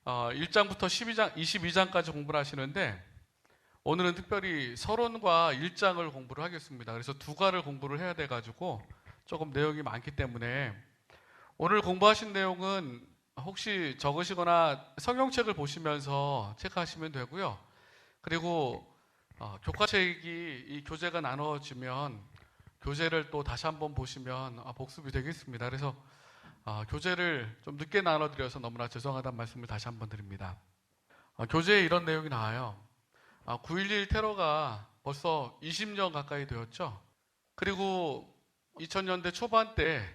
1장부터 22장까지 공부를 하시는데 오늘은 특별히 서론과 1장을 공부를 하겠습니다. 그래서 두 과를 공부를 해야 돼가지고 조금 내용이 많기 때문에 오늘 공부하신 내용은 혹시 적으시거나 성경책을 보시면서 체크하시면 되고요. 그리고 교과책이 이 교재가 나눠지면 교재를 또 다시 한번 보시면 복습이 되겠습니다. 그래서 교재를 좀 늦게 나눠드려서 너무나 죄송하다는 말씀을 다시 한번 드립니다. 교재에 이런 내용이 나와요. 9.11 테러가 벌써 20년 가까이 되었죠. 그리고 2000년대 초반 때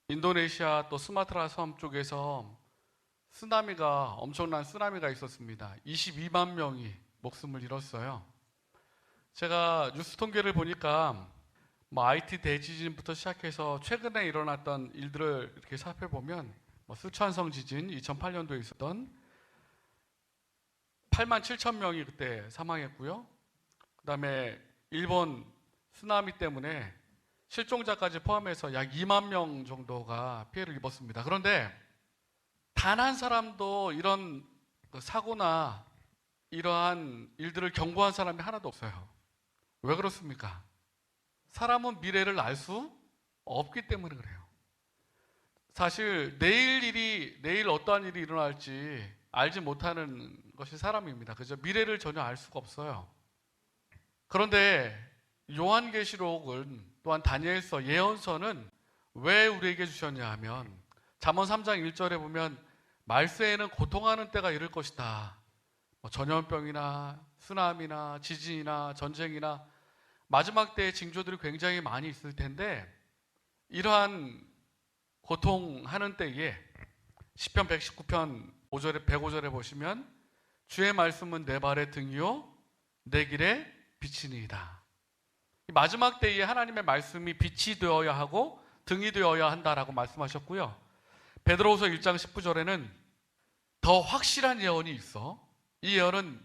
인도네시아 또 스마트라 섬 쪽에서 엄청난 쓰나미가 있었습니다. 22만 명이 목숨을 잃었어요. 제가 뉴스 통계를 보니까 IT 대지진부터 시작해서 최근에 일어났던 일들을 이렇게 살펴보면 쓰촨성 지진 2008년도에 있었던 8만 7천 명이 그때 사망했고요. 그 다음에 일본 쓰나미 때문에 실종자까지 포함해서 약 2만 명 정도가 피해를 입었습니다. 그런데 단 한 사람도 이런 사고나 이러한 일들을 경고한 사람이 하나도 없어요. 왜 그렇습니까? 사람은 미래를 알 수 없기 때문에 그래요. 사실 내일 어떠한 일이 일어날지 알지 못하는 것이 사람입니다. 그죠? 미래를 전혀 알 수가 없어요. 그런데 요한계시록은 또한 다니엘서, 예언서는 왜 우리에게 주셨냐 하면 잠언 3장 1절에 보면 말세에는 고통하는 때가 이를 것이다. 전염병이나 쓰나미나 지진이나 전쟁이나 마지막 때의 징조들이 굉장히 많이 있을 텐데 이러한 고통하는 때에 시편 119편 105절에 보시면 주의 말씀은 내 발의 등이요 내 길의 빛이니이다. 마지막 때에 하나님의 말씀이 빛이 되어야 하고 등이 되어야 한다라고 말씀하셨고요. 베드로후서 1장 19절에는 더 확실한 예언이 있어. 이 예언은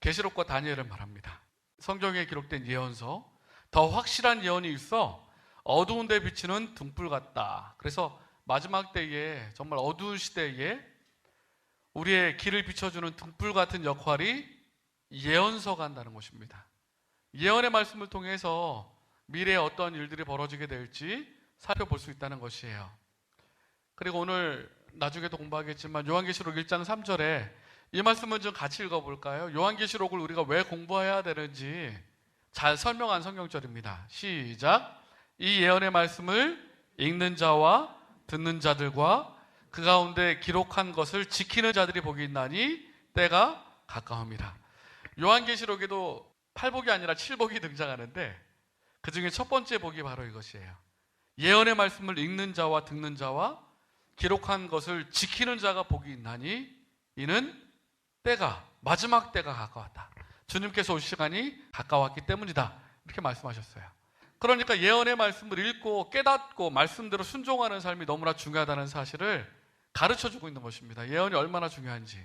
계시록과 다니엘을 말합니다. 성경에 기록된 예언서, 더 확실한 예언이 있어 어두운 데 비치는 등불 같다. 그래서 마지막 때에 정말 어두운 시대에 우리의 길을 비춰주는 등불 같은 역할이 예언서가 한다는 것입니다. 예언의 말씀을 통해서 미래에 어떤 일들이 벌어지게 될지 살펴볼 수 있다는 것이에요. 그리고 오늘 나중에도 공부하겠지만 요한계시록 1장 3절에 이 말씀을 좀 같이 읽어볼까요? 요한계시록을 우리가 왜 공부해야 되는지 잘 설명한 성경절입니다. 시작! 이 예언의 말씀을 읽는 자와 듣는 자들과 그 가운데 기록한 것을 지키는 자들이 복이 있나니 때가 가까웁니다. 요한계시록에도 8복이 아니라 7복이 등장하는데 그 중에 첫 번째 복이 바로 이것이에요. 예언의 말씀을 읽는 자와 듣는 자와 기록한 것을 지키는 자가 복이 있나니 이는 마지막 때가 가까웠다. 주님께서 올 시간이 가까웠기 때문이다. 이렇게 말씀하셨어요. 그러니까 예언의 말씀을 읽고 깨닫고 말씀대로 순종하는 삶이 너무나 중요하다는 사실을 가르쳐주고 있는 것입니다. 예언이 얼마나 중요한지.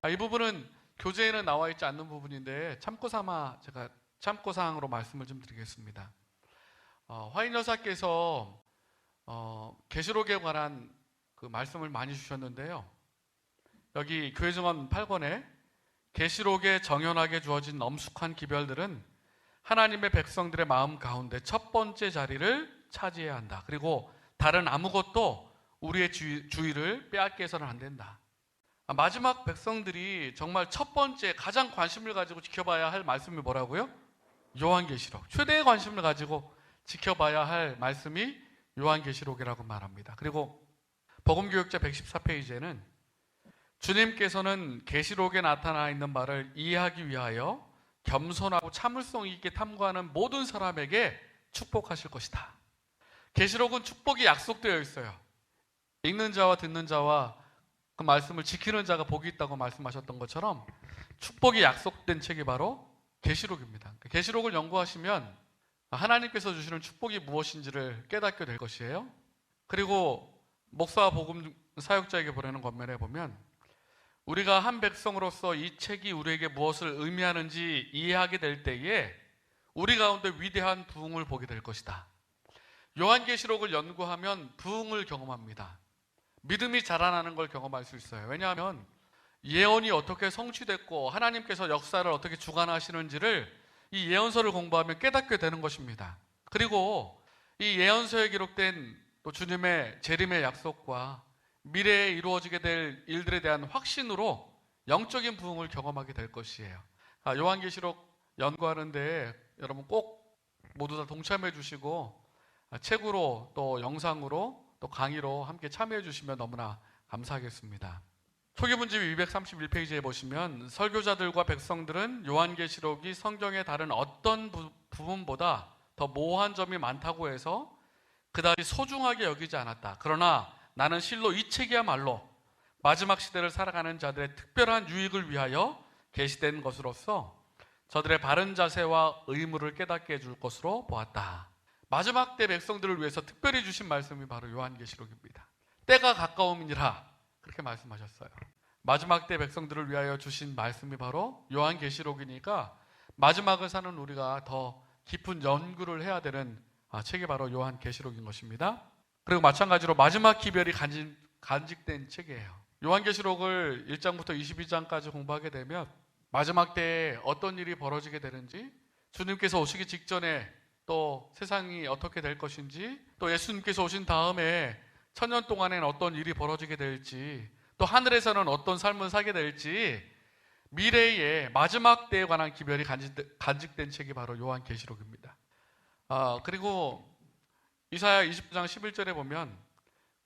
이 부분은 교재에는 나와 있지 않는 부분인데 제가 참고사항으로 말씀을 좀 드리겠습니다. 화인 여사께서 계시록에 관한 그 말씀을 많이 주셨는데요. 여기 교회 증언 8권에 계시록에 정연하게 주어진 엄숙한 기별들은 하나님의 백성들의 마음 가운데 첫 번째 자리를 차지해야 한다. 그리고 다른 아무것도 우리의 주의를 빼앗겨서는 안 된다. 마지막 백성들이 정말 첫 번째 가장 관심을 가지고 지켜봐야 할 말씀이 뭐라고요? 요한계시록. 최대의 관심을 가지고 지켜봐야 할 말씀이 요한계시록이라고 말합니다. 그리고 복음교역자 114페이지에는 주님께서는 계시록에 나타나 있는 바를 이해하기 위하여 겸손하고 참을성 있게 탐구하는 모든 사람에게 축복하실 것이다. 계시록은 축복이 약속되어 있어요. 읽는 자와 듣는 자와 그 말씀을 지키는 자가 복이 있다고 말씀하셨던 것처럼 축복이 약속된 책이 바로 계시록입니다. 계시록을 연구하시면 하나님께서 주시는 축복이 무엇인지를 깨닫게 될 것이에요. 그리고 목사와 복음 사역자에게 보내는 권면에 보면 우리가 한 백성으로서 이 책이 우리에게 무엇을 의미하는지 이해하게 될 때에 우리 가운데 위대한 부흥을 보게 될 것이다. 요한계시록을 연구하면 부흥을 경험합니다. 믿음이 자라나는 걸 경험할 수 있어요. 왜냐하면 예언이 어떻게 성취됐고 하나님께서 역사를 어떻게 주관하시는지를 이 예언서를 공부하면 깨닫게 되는 것입니다. 그리고 이 예언서에 기록된 또 주님의 재림의 약속과 미래에 이루어지게 될 일들에 대한 확신으로 영적인 부흥을 경험하게 될 것이에요. 요한계시록 연구하는데 여러분 꼭 모두 다 동참해 주시고 책으로 또 영상으로 또 강의로 함께 참여해 주시면 너무나 감사하겠습니다. 초기문집 231페이지에 보시면 설교자들과 백성들은 요한계시록이 성경의 다른 어떤 부분보다 더 모호한 점이 많다고 해서 그다지 소중하게 여기지 않았다. 그러나 나는 실로 이 책이야말로 마지막 시대를 살아가는 자들의 특별한 유익을 위하여 계시된 것으로서 저들의 바른 자세와 의무를 깨닫게 해줄 것으로 보았다. 마지막 때 백성들을 위해서 특별히 주신 말씀이 바로 요한계시록입니다. 때가 가까움이니라 그렇게 말씀하셨어요. 마지막 때 백성들을 위하여 주신 말씀이 바로 요한계시록이니까 마지막을 사는 우리가 더 깊은 연구를 해야 되는 책이 바로 요한계시록인 것입니다. 그리고 마찬가지로 마지막 기별이 간직된 책이에요. 요한계시록을 1장부터 22장까지 공부하게 되면 마지막 때에 어떤 일이 벌어지게 되는지, 주님께서 오시기 직전에 또 세상이 어떻게 될 것인지, 또 예수님께서 오신 다음에 천년 동안에는 어떤 일이 벌어지게 될지, 또 하늘에서는 어떤 삶을 살게 될지, 미래의 마지막 때에 관한 기별이 간직된 책이 바로 요한계시록입니다. 그리고 이사야 20장 11절에 보면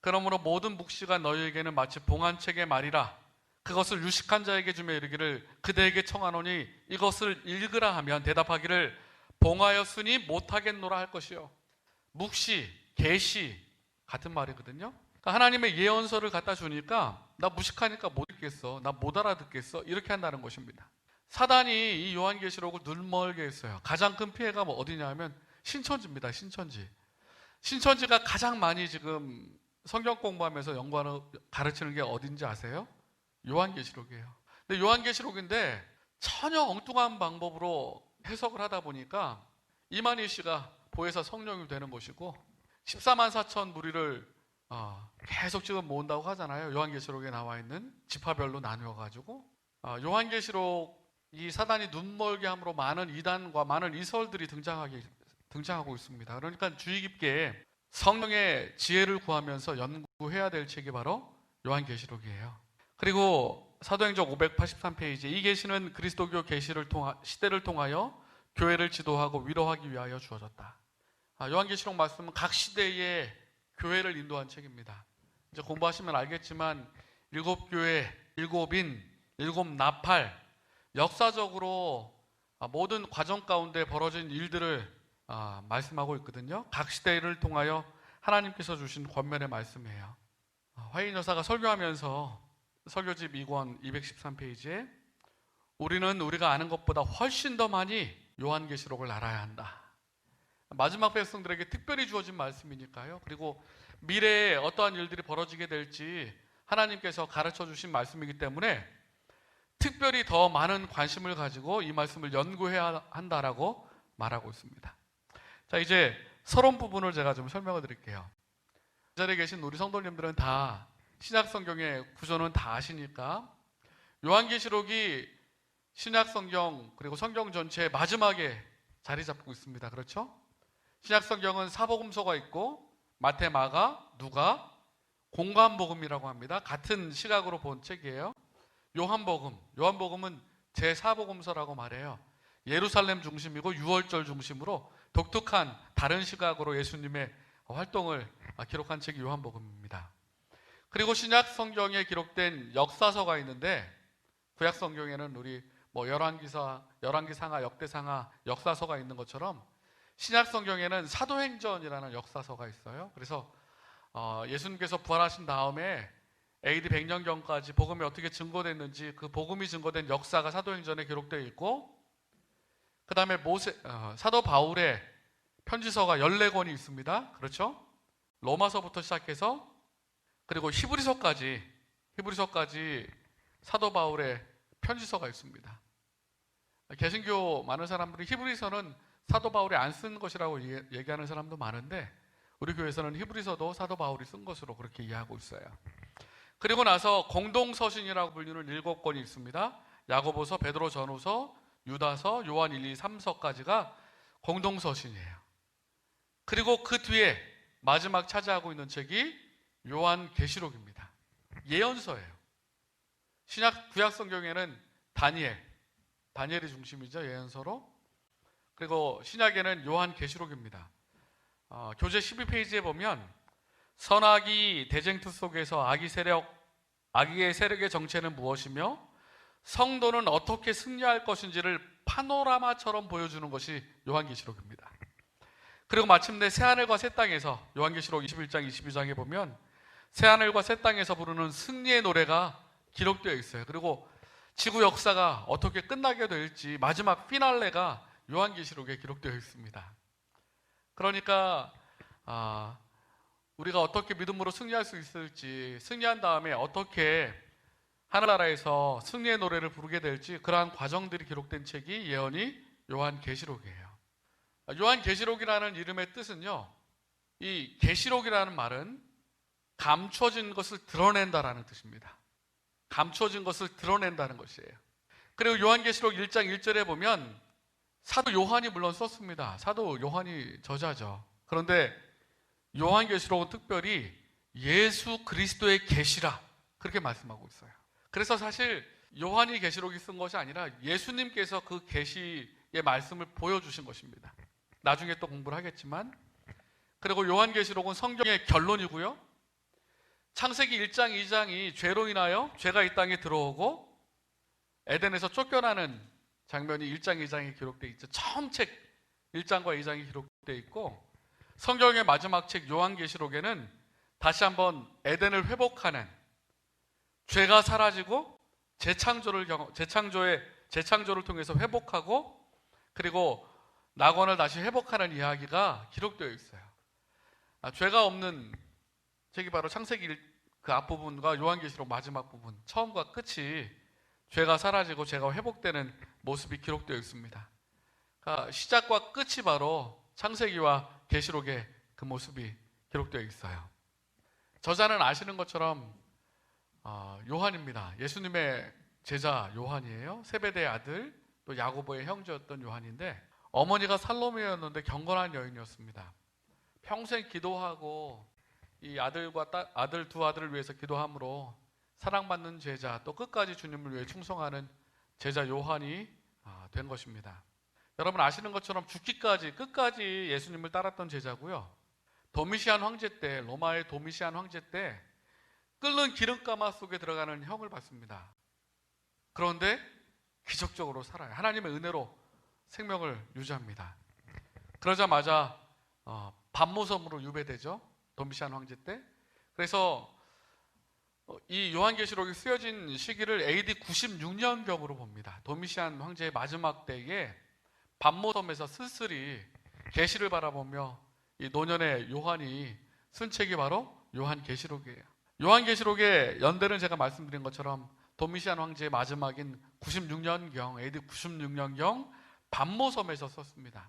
그러므로 모든 묵시가 너희에게는 마치 봉한책의 말이라 그것을 유식한 자에게 주며 이르기를 그대에게 청하노니 이것을 읽으라 하면 대답하기를 봉하였으니 못하겠노라 할 것이요. 묵시, 계시 같은 말이거든요. 그러니까 하나님의 예언서를 갖다 주니까 나 무식하니까 못 읽겠어, 나 못 알아듣겠어 이렇게 한다는 것입니다. 사단이 이 요한계시록을 눈멀게 했어요. 가장 큰 피해가 어디냐면 신천지입니다. 신천지가 가장 많이 지금 성경 공부하면서 연구하는 가르치는 게 어딘지 아세요? 요한계시록이에요. 근데 요한계시록인데 전혀 엉뚱한 방법으로 해석을 하다 보니까 이만희 씨가 보혜사 성령이 되는 것이고 14만 4천 무리를 계속 지금 모은다고 하잖아요. 요한계시록에 나와 있는 지파별로 나누어가지고 요한계시록 이 사단이 눈멀게 함으로 많은 이단과 많은 이설들이 등장하고 있습니다. 그러니까 주의 깊게 성령의 지혜를 구하면서 연구해야 될 책이 바로 요한계시록이에요. 그리고 사도행전 583페이지 이 계시는 그리스도교 시대를 통하여 교회를 지도하고 위로하기 위하여 주어졌다. 요한계시록 말씀은 각 시대의 교회를 인도한 책입니다. 이제 공부하시면 알겠지만 7교회, 7인, 7나팔 역사적으로 모든 과정 가운데 벌어진 일들을 말씀하고 있거든요. 각 시대를 통하여 하나님께서 주신 권면의 말씀이에요. 화인 여사가 설교하면서 설교집 2권 213페이지에 우리는 우리가 아는 것보다 훨씬 더 많이 요한계시록을 알아야 한다. 마지막 백성들에게 특별히 주어진 말씀이니까요. 그리고 미래에 어떠한 일들이 벌어지게 될지 하나님께서 가르쳐 주신 말씀이기 때문에 특별히 더 많은 관심을 가지고 이 말씀을 연구해야 한다라고 말하고 있습니다. 자, 이제 서론 부분을 제가 좀 설명을 드릴게요. 이 자리에 계신 우리 성도님들은 다 신약 성경의 구조는 다 아시니까 요한계시록이 신약 성경 그리고 성경 전체의 마지막에 자리 잡고 있습니다. 그렇죠? 신약 성경은 사복음서가 있고 마태, 마가, 누가, 공관복음이라고 합니다. 같은 시각으로 본 책이에요. 요한복음은 제4복음서라고 말해요. 예루살렘 중심이고 6월절 중심으로 독특한 다른 시각으로 예수님의 활동을 기록한 책이 요한복음입니다. 그리고 신약 성경에 기록된 역사서가 있는데 구약 성경에는 우리 열왕기상하, 역대상하 역사서가 있는 것처럼 신약 성경에는 사도행전이라는 역사서가 있어요. 그래서 예수님께서 부활하신 다음에 AD 100년경까지 복음이 어떻게 증거됐는지 그 복음이 증거된 역사가 사도행전에 기록되어 있고 그 다음에 사도 바울의 편지서가 14권이 있습니다. 그렇죠? 로마서부터 시작해서 그리고 히브리서까지 사도 바울의 편지서가 있습니다. 개신교 많은 사람들이 히브리서는 사도 바울이 안 쓴 것이라고 얘기하는 사람도 많은데 우리 교회에서는 히브리서도 사도 바울이 쓴 것으로 그렇게 이해하고 있어요. 그리고 나서 공동서신이라고 불리는 7권이 있습니다. 야고보서, 베드로 전후서, 유다서, 요한 1, 2, 3서까지가 공동서신이에요. 그리고 그 뒤에 마지막 차지하고 있는 책이 요한계시록입니다. 예언서예요. 신약 구약 성경에는 다니엘이 중심이죠. 예언서로. 그리고 신약에는 요한계시록입니다. 교재 12페이지에 보면 선악이 대쟁투 속에서 악의 세력의 정체는 무엇이며 성도는 어떻게 승리할 것인지를 파노라마처럼 보여주는 것이 요한계시록입니다. 그리고 마침내 새하늘과 새 땅에서 요한계시록 21장 22장에 보면 새하늘과 새 땅에서 부르는 승리의 노래가 기록되어 있어요. 그리고 지구 역사가 어떻게 끝나게 될지 마지막 피날레가 요한계시록에 기록되어 있습니다. 그러니까 우리가 어떻게 믿음으로 승리할 수 있을지, 승리한 다음에 어떻게 하늘나라에서 승리의 노래를 부르게 될지, 그러한 과정들이 기록된 책이 예언이 요한계시록이에요. 요한계시록이라는 이름의 뜻은요, 이 계시록이라는 말은 감춰진 것을 드러낸다라는 뜻입니다. 감춰진 것을 드러낸다는 것이에요. 그리고 요한계시록 1장 1절에 보면 사도 요한이 물론 썼습니다. 사도 요한이 저자죠. 그런데 요한계시록은 특별히 예수 그리스도의 계시라 그렇게 말씀하고 있어요. 그래서 사실 요한이 계시록이 쓴 것이 아니라 예수님께서 그 계시의 말씀을 보여주신 것입니다. 나중에 또 공부를 하겠지만, 그리고 요한계시록은 성경의 결론이고요, 창세기 1장 2장이 죄로 인하여 죄가 이 땅에 들어오고 에덴에서 쫓겨나는 장면이 1장 2장에 기록되어 있죠. 처음 책 1장과 2장이 기록되어 있고, 성경의 마지막 책 요한계시록에는 다시 한번 에덴을 회복하는, 죄가 사라지고 재창조를 통해서 회복하고, 그리고 낙원을 다시 회복하는 이야기가 기록되어 있어요. 죄가 없는 책이 바로 창세기 그 앞부분과 요한계시록 마지막 부분, 처음과 끝이 죄가 사라지고 죄가 회복되는 모습이 기록되어 있습니다. 그러니까 시작과 끝이 바로 창세기와 계시록의 그 모습이 기록되어 있어요. 저자는 아시는 것처럼 요한입니다. 예수님의 제자 요한이에요. 세베대의 아들, 또 야고보의 형제였던 요한인데, 어머니가 살로메였는데 경건한 여인이었습니다. 평생 기도하고 이 두 아들을 위해서 기도함으로 사랑받는 제자, 또 끝까지 주님을 위해 충성하는 제자 요한이 된 것입니다. 여러분 아시는 것처럼 죽기까지 끝까지 예수님을 따랐던 제자고요. 도미시안 황제 때, 로마의 도미시안 황제 때 끓는 기름가마 속에 들어가는 형을 받습니다. 그런데 기적적으로 살아요. 하나님의 은혜로 생명을 유지합니다. 그러자마자 반모섬으로 유배되죠. 도미시안 황제 때. 그래서 이 요한계시록이 쓰여진 시기를 AD 96년경으로 봅니다. 도미시안 황제의 마지막 때에 반모섬에서 쓸쓸히 계시를 바라보며 이 노년의 요한이 쓴 책이 바로 요한계시록이에요. 요한계시록의 연대는 제가 말씀드린 것처럼 도미시안 황제의 마지막인 96년경, AD 96년경 반모섬에서 썼습니다.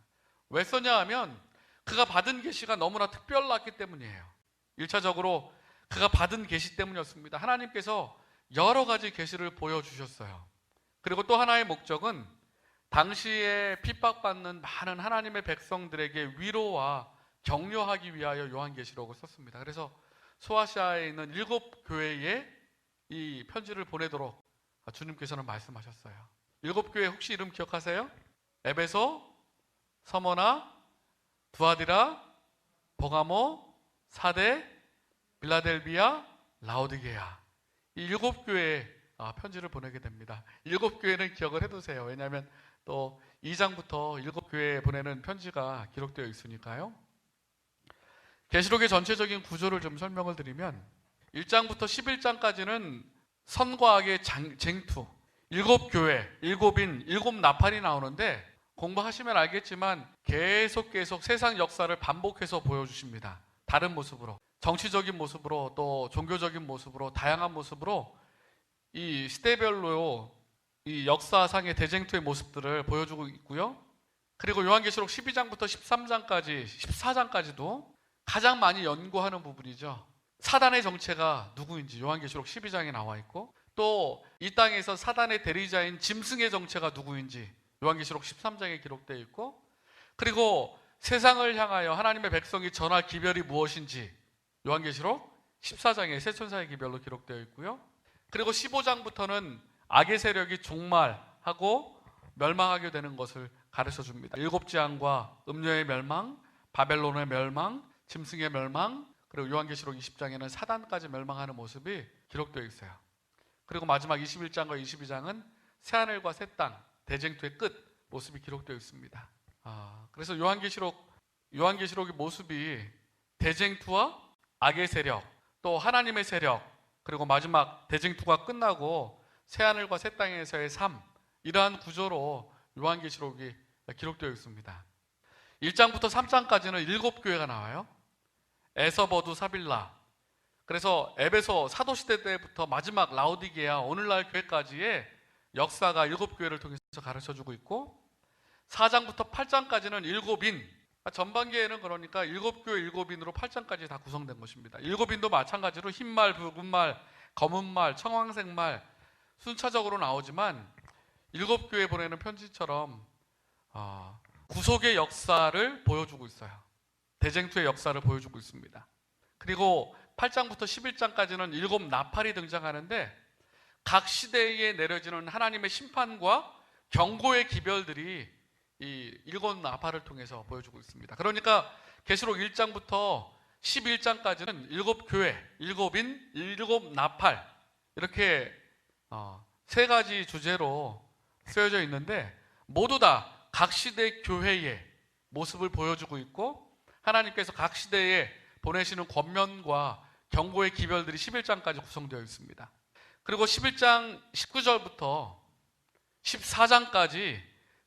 왜 썼냐 하면 그가 받은 계시가 너무나 특별했기 때문이에요. 1차적으로 그가 받은 계시 때문이었습니다. 하나님께서 여러 가지 계시를 보여주셨어요. 그리고 또 하나의 목적은 당시에 핍박받는 많은 하나님의 백성들에게 위로와 격려하기 위하여 요한계시록을 썼습니다. 그래서 소아시아에 있는 7교회에 이 편지를 보내도록 주님께서는 말씀하셨어요. 7교회 혹시 이름 기억하세요? 에베소, 서머나, 두아디라, 버가모, 사대, 빌라델비아, 라오디게아, 이 7교회에 편지를 보내게 됩니다. 7교회는 기억을 해두세요. 왜냐하면 또 2장부터 7교회에 보내는 편지가 기록되어 있으니까요. 계시록의 전체적인 구조를 좀 설명을 드리면 1장부터 11장까지는 선과 악의 쟁투, 7교회, 7인, 7나팔이 나오는데, 공부하시면 알겠지만 계속 세상 역사를 반복해서 보여주십니다. 다른 모습으로, 정치적인 모습으로, 또 종교적인 모습으로, 다양한 모습으로 이 시대별로 이 역사상의 대쟁투의 모습들을 보여주고 있고요. 그리고 요한계시록 12장부터 13장까지, 14장까지도 가장 많이 연구하는 부분이죠. 사단의 정체가 누구인지 요한계시록 12장에 나와 있고, 또 이 땅에서 사단의 대리자인 짐승의 정체가 누구인지 요한계시록 13장에 기록되어 있고, 그리고 세상을 향하여 하나님의 백성이 전할 기별이 무엇인지 요한계시록 14장에 새 천사의 기별로 기록되어 있고요. 그리고 15장부터는 악의 세력이 종말하고 멸망하게 되는 것을 가르쳐 줍니다. 일곱 재앙과 음녀의 멸망, 바벨론의 멸망, 짐승의 멸망, 그리고 요한계시록 20장에는 사단까지 멸망하는 모습이 기록되어 있어요. 그리고 마지막 21장과 22장은 새하늘과 새 땅, 대쟁투의 끝 모습이 기록되어 있습니다. 그래서 요한계시록의 모습이 대쟁투와 악의 세력, 또 하나님의 세력, 그리고 마지막 대쟁투가 끝나고 새하늘과 새 땅에서의 삶, 이러한 구조로 요한계시록이 기록되어 있습니다. 1장부터 3장까지는 7교회가 나와요. 에서버두 사빌라. 그래서 에베소 사도시대 때부터 마지막 라오디게아 오늘날 교회까지의 역사가 7교회를 통해서 가르쳐주고 있고, 4장부터 8장까지는 7인, 전반기에는 그러니까 7교회 7인으로 8장까지 다 구성된 것입니다. 7인도 마찬가지로 흰말, 붉은말, 검은말, 청황색말 순차적으로 나오지만 7교회 보내는 편지처럼 구속의 역사를 보여주고 있어요. 대쟁투의 역사를 보여주고 있습니다. 그리고 8장부터 11장까지는 7 나팔이 등장하는데, 각 시대에 내려지는 하나님의 심판과 경고의 기별들이 이 7 나팔을 통해서 보여주고 있습니다. 그러니까 계시록 1장부터 11장까지는 7교회, 7인, 7 나팔, 이렇게 세 가지 주제로 쓰여져 있는데, 모두 다 각 시대 교회의 모습을 보여주고 있고, 하나님께서 각 시대에 보내시는 권면과 경고의 기별들이 11장까지 구성되어 있습니다. 그리고 11장 19절부터 14장까지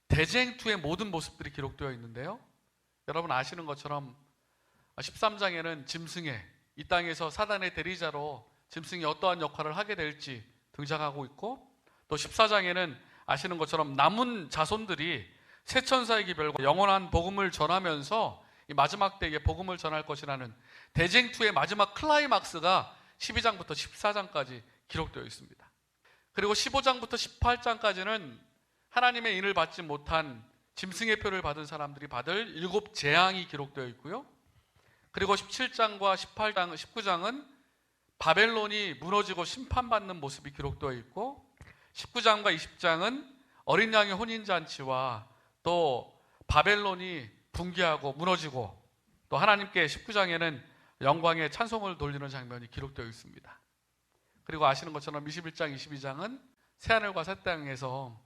대쟁투의 모든 모습들이 기록되어 있는데요, 여러분 아시는 것처럼 13장에는 짐승의, 이 땅에서 사단의 대리자로 짐승이 어떠한 역할을 하게 될지 등장하고 있고, 또 14장에는 아시는 것처럼 남은 자손들이 새 천사의 기별과 영원한 복음을 전하면서 이 마지막 때에 복음을 전할 것이라는 대쟁투의 마지막 클라이막스가 12장부터 14장까지 기록되어 있습니다. 그리고 15장부터 18장까지는 하나님의 인을 받지 못한 짐승의 표를 받은 사람들이 받을 7 재앙이 기록되어 있고요. 그리고 17장과 18장, 19장은 바벨론이 무너지고 심판받는 모습이 기록되어 있고, 19장과 20장은 어린 양의 혼인잔치와 또 바벨론이 붕괴하고 무너지고, 또 하나님께 19장에는 영광의 찬송을 돌리는 장면이 기록되어 있습니다. 그리고 아시는 것처럼 21장, 22장은 새하늘과 새 땅에서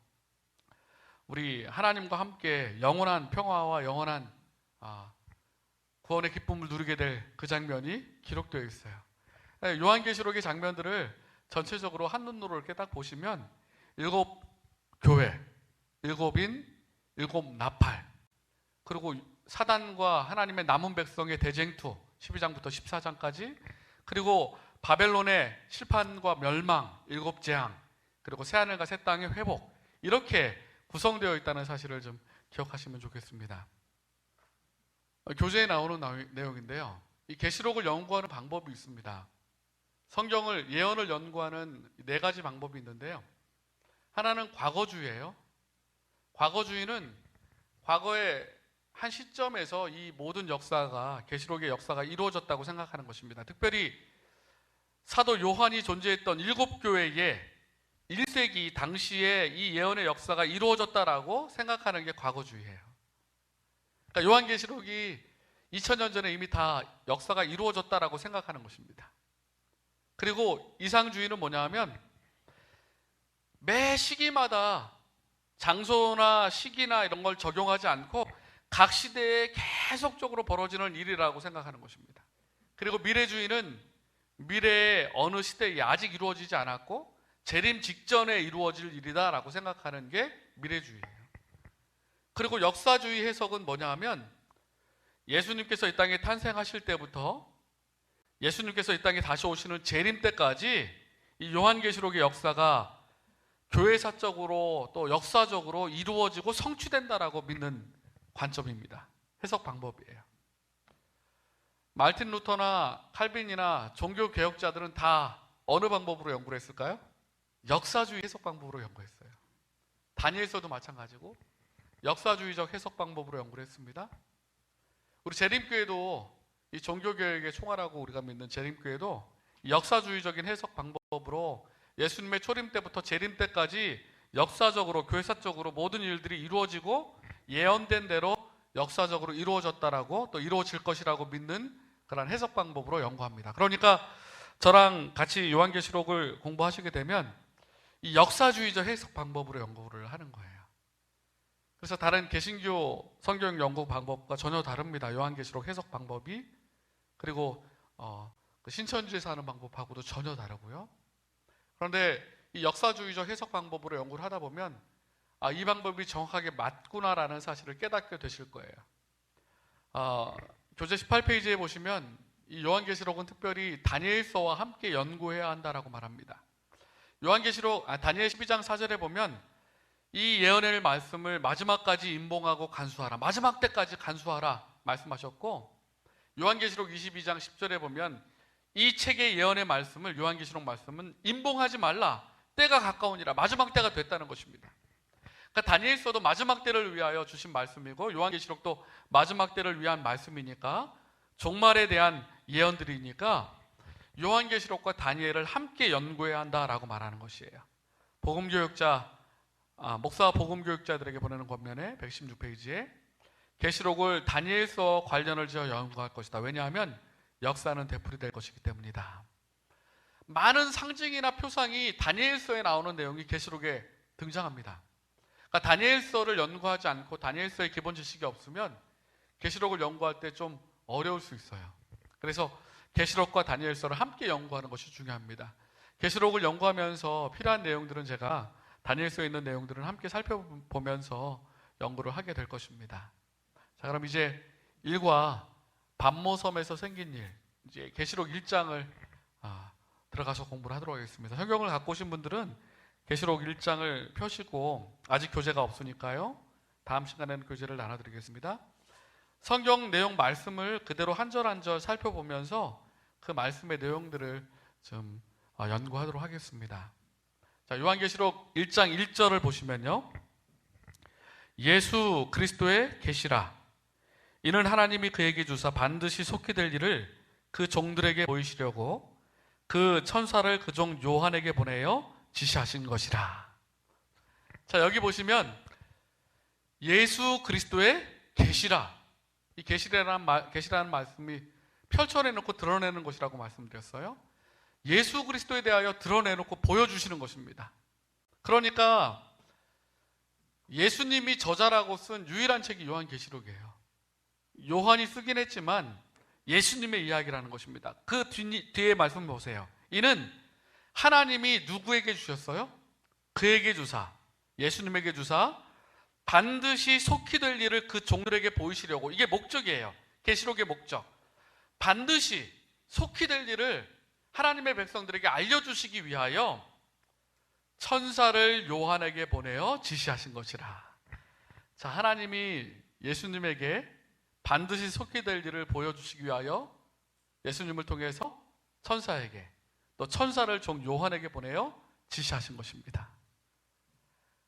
우리 하나님과 함께 영원한 평화와 영원한 구원의 기쁨을 누리게 될 그 장면이 기록되어 있어요. 요한계시록의 장면들을 전체적으로 한눈으로 이렇게 딱 보시면 7교회, 7인, 7 나팔, 그리고 사단과 하나님의 남은 백성의 대쟁투 12장부터 14장까지, 그리고 바벨론의 실판과 멸망 7 재앙, 그리고 새하늘과 새 땅의 회복, 이렇게 구성되어 있다는 사실을 좀 기억하시면 좋겠습니다. 교재에 나오는 내용인데요, 이 계시록을 연구하는 방법이 있습니다. 성경을, 예언을 연구하는 4가지 방법이 있는데요, 하나는 과거주의예요. 과거주의는 과거의 한 시점에서 이 모든 역사가, 계시록의 역사가 이루어졌다고 생각하는 것입니다. 특별히 사도 요한이 존재했던 7교회에 1세기 당시에 이 예언의 역사가 이루어졌다라고 생각하는 게 과거주의예요. 그러니까 요한계시록이 2000년 전에 이미 다 역사가 이루어졌다라고 생각하는 것입니다. 그리고 이상주의는 뭐냐 하면, 매 시기마다 장소나 시기나 이런 걸 적용하지 않고 각 시대에 계속적으로 벌어지는 일이라고 생각하는 것입니다. 그리고 미래주의는 미래의 어느 시대에 아직 이루어지지 않았고 재림 직전에 이루어질 일이다라고 생각하는 게 미래주의예요. 그리고 역사주의 해석은 뭐냐 하면, 예수님께서 이 땅에 탄생하실 때부터 예수님께서 이 땅에 다시 오시는 재림 때까지 이 요한계시록의 역사가 교회사적으로 또 역사적으로 이루어지고 성취된다라고 믿는 관점입니다. 해석 방법이에요. 말틴 루터나 칼빈이나 종교 개혁자들은 다 어느 방법으로 연구를 했을까요? 역사주의 해석 방법으로 연구했어요. 다니엘서도 마찬가지고 역사주의적 해석 방법으로 연구를 했습니다. 우리 재림교회도 이 종교개혁의 총알하고 우리가 믿는 재림교회도 역사주의적인 해석 방법으로 예수님의 초림 때부터 재림 때까지 역사적으로 교회사적으로 모든 일들이 이루어지고 예언된 대로 역사적으로 이루어졌다라고 또 이루어질 것이라고 믿는 그런 해석 방법으로 연구합니다. 그러니까 저랑 같이 요한계시록을 공부하시게 되면 이 역사주의적 해석 방법으로 연구를 하는 거예요. 그래서 다른 개신교 성경 연구 방법과 전혀 다릅니다. 요한계시록 해석 방법이. 그리고 신천지에서 하는 방법하고도 전혀 다르고요. 그런데 이 역사주의적 해석 방법으로 연구를 하다 보면 이 방법이 정확하게 맞구나라는 사실을 깨닫게 되실 거예요. 교재 18페이지에 보시면 이 요한계시록은 특별히 다니엘서와 함께 연구해야 한다라고 말합니다. 다니엘 12장 4절에 보면 이 예언의 말씀을 마지막까지 임봉하고 간수하라. 마지막 때까지 간수하라 말씀하셨고, 요한계시록 22장 10절에 보면 이 책의 예언의 말씀을, 요한계시록 말씀은 임봉하지 말라. 때가 가까우니라. 마지막 때가 됐다는 것입니다. 그러니까 다니엘서도 마지막 때를 위하여 주신 말씀이고 요한계시록도 마지막 때를 위한 말씀이니까, 종말에 대한 예언들이니까 요한계시록과 다니엘을 함께 연구해야 한다라고 말하는 것이에요. 목사와 복음교육자들에게 보내는 권면에 116페이지에 계시록을 다니엘서 관련을 지어 연구할 것이다. 왜냐하면 역사는 되풀이될 것이기 때문이다. 많은 상징이나 표상이 다니엘서에 나오는 내용이 계시록에 등장합니다. 그러니까 다니엘서를 연구하지 않고 다니엘서의 기본 지식이 없으면 계시록을 연구할 때 좀 어려울 수 있어요. 그래서 계시록과 다니엘서를 함께 연구하는 것이 중요합니다. 계시록을 연구하면서 필요한 내용들은 제가 다니엘서에 있는 내용들은 함께 살펴보면서 연구를 하게 될 것입니다. 자, 그럼 이제 1과 반모섬에서 생긴 일, 이제 계시록 1장을 들어가서 공부를 하도록 하겠습니다. 성경을 갖고 오신 분들은 계시록 1장을 펴시고, 아직 교재가 없으니까요, 다음 시간에는 교재를 나눠드리겠습니다. 성경 내용 말씀을 그대로 한 절 한 절 살펴보면서 그 말씀의 내용들을 좀 연구하도록 하겠습니다. 자, 요한계시록 1장 1절을 보시면요, 예수 그리스도의 계시라. 이는 하나님이 그에게 주사 반드시 속히 될 일을 그 종들에게 보이시려고 그 천사를 그 종 요한에게 보내어 지시하신 것이라. 자, 여기 보시면 예수 그리스도의 계시라. 이 계시라는 말씀이 펼쳐내놓고 드러내는 것이라고 말씀드렸어요. 예수 그리스도에 대하여 드러내놓고 보여주시는 것입니다. 그러니까 예수님이 저자라고 쓴 유일한 책이 요한계시록이에요. 요한이 쓰긴 했지만 예수님의 이야기라는 것입니다. 그 뒤에 말씀 보세요. 이는 하나님이 누구에게 주셨어요? 그에게 주사, 예수님에게 주사 반드시 속히 될 일을 그 종들에게 보이시려고. 이게 목적이에요. 계시록의 목적. 반드시 속히 될 일을 하나님의 백성들에게 알려주시기 위하여 천사를 요한에게 보내어 지시하신 것이라. 자, 하나님이 예수님에게 반드시 속히 될 일을 보여주시기 위하여 예수님을 통해서 천사에게, 또 천사를 종 요한에게 보내어 지시하신 것입니다.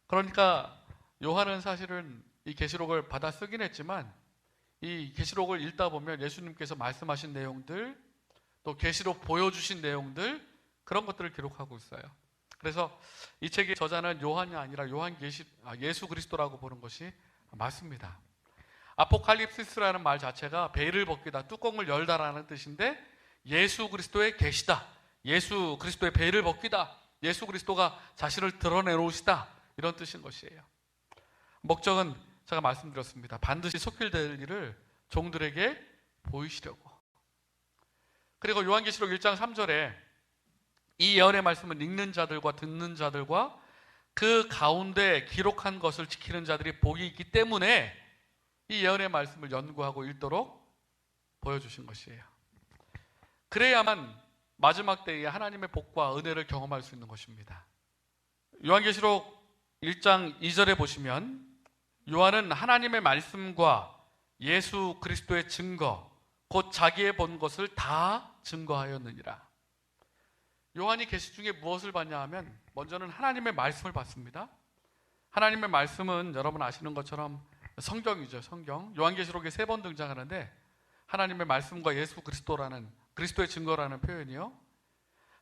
그러니까 요한은 사실은 이 계시록을 받아 쓰긴 했지만 이 계시록을 읽다 보면 예수님께서 말씀하신 내용들, 또 계시록 보여주신 내용들, 그런 것들을 기록하고 있어요. 그래서 이 책의 저자는 요한이 아니라 예수 그리스도라고 보는 것이 맞습니다. 아포칼립시스라는 말 자체가 베일을 벗기다, 뚜껑을 열다라는 뜻인데, 예수 그리스도의 계시다, 예수 그리스도의 베일을 벗기다, 예수 그리스도가 자신을 드러내놓으시다, 이런 뜻인 것이에요. 목적은 제가 말씀드렸습니다. 반드시 속히 될 일을 종들에게 보이시려고. 그리고 요한계시록 1장 3절에 이 예언의 말씀은 읽는 자들과 듣는 자들과 그 가운데 기록한 것을 지키는 자들이 복이 있기 때문에 이 예언의 말씀을 연구하고 읽도록 보여주신 것이에요. 그래야만 마지막 때에 하나님의 복과 은혜를 경험할 수 있는 것입니다. 요한계시록 1장 2절에 보시면 요한은 하나님의 말씀과 예수 그리스도의 증거, 곧 자기의 본 것을 다 증거하였느니라. 요한이 계시 중에 무엇을 봤냐 하면 먼저는 하나님의 말씀을 봤습니다. 하나님의 말씀은 여러분 아시는 것처럼 성경이죠. 성경. 요한계시록에 3번 등장하는데 하나님의 말씀과 예수 그리스도라는 그리스도의 증거라는 표현이요.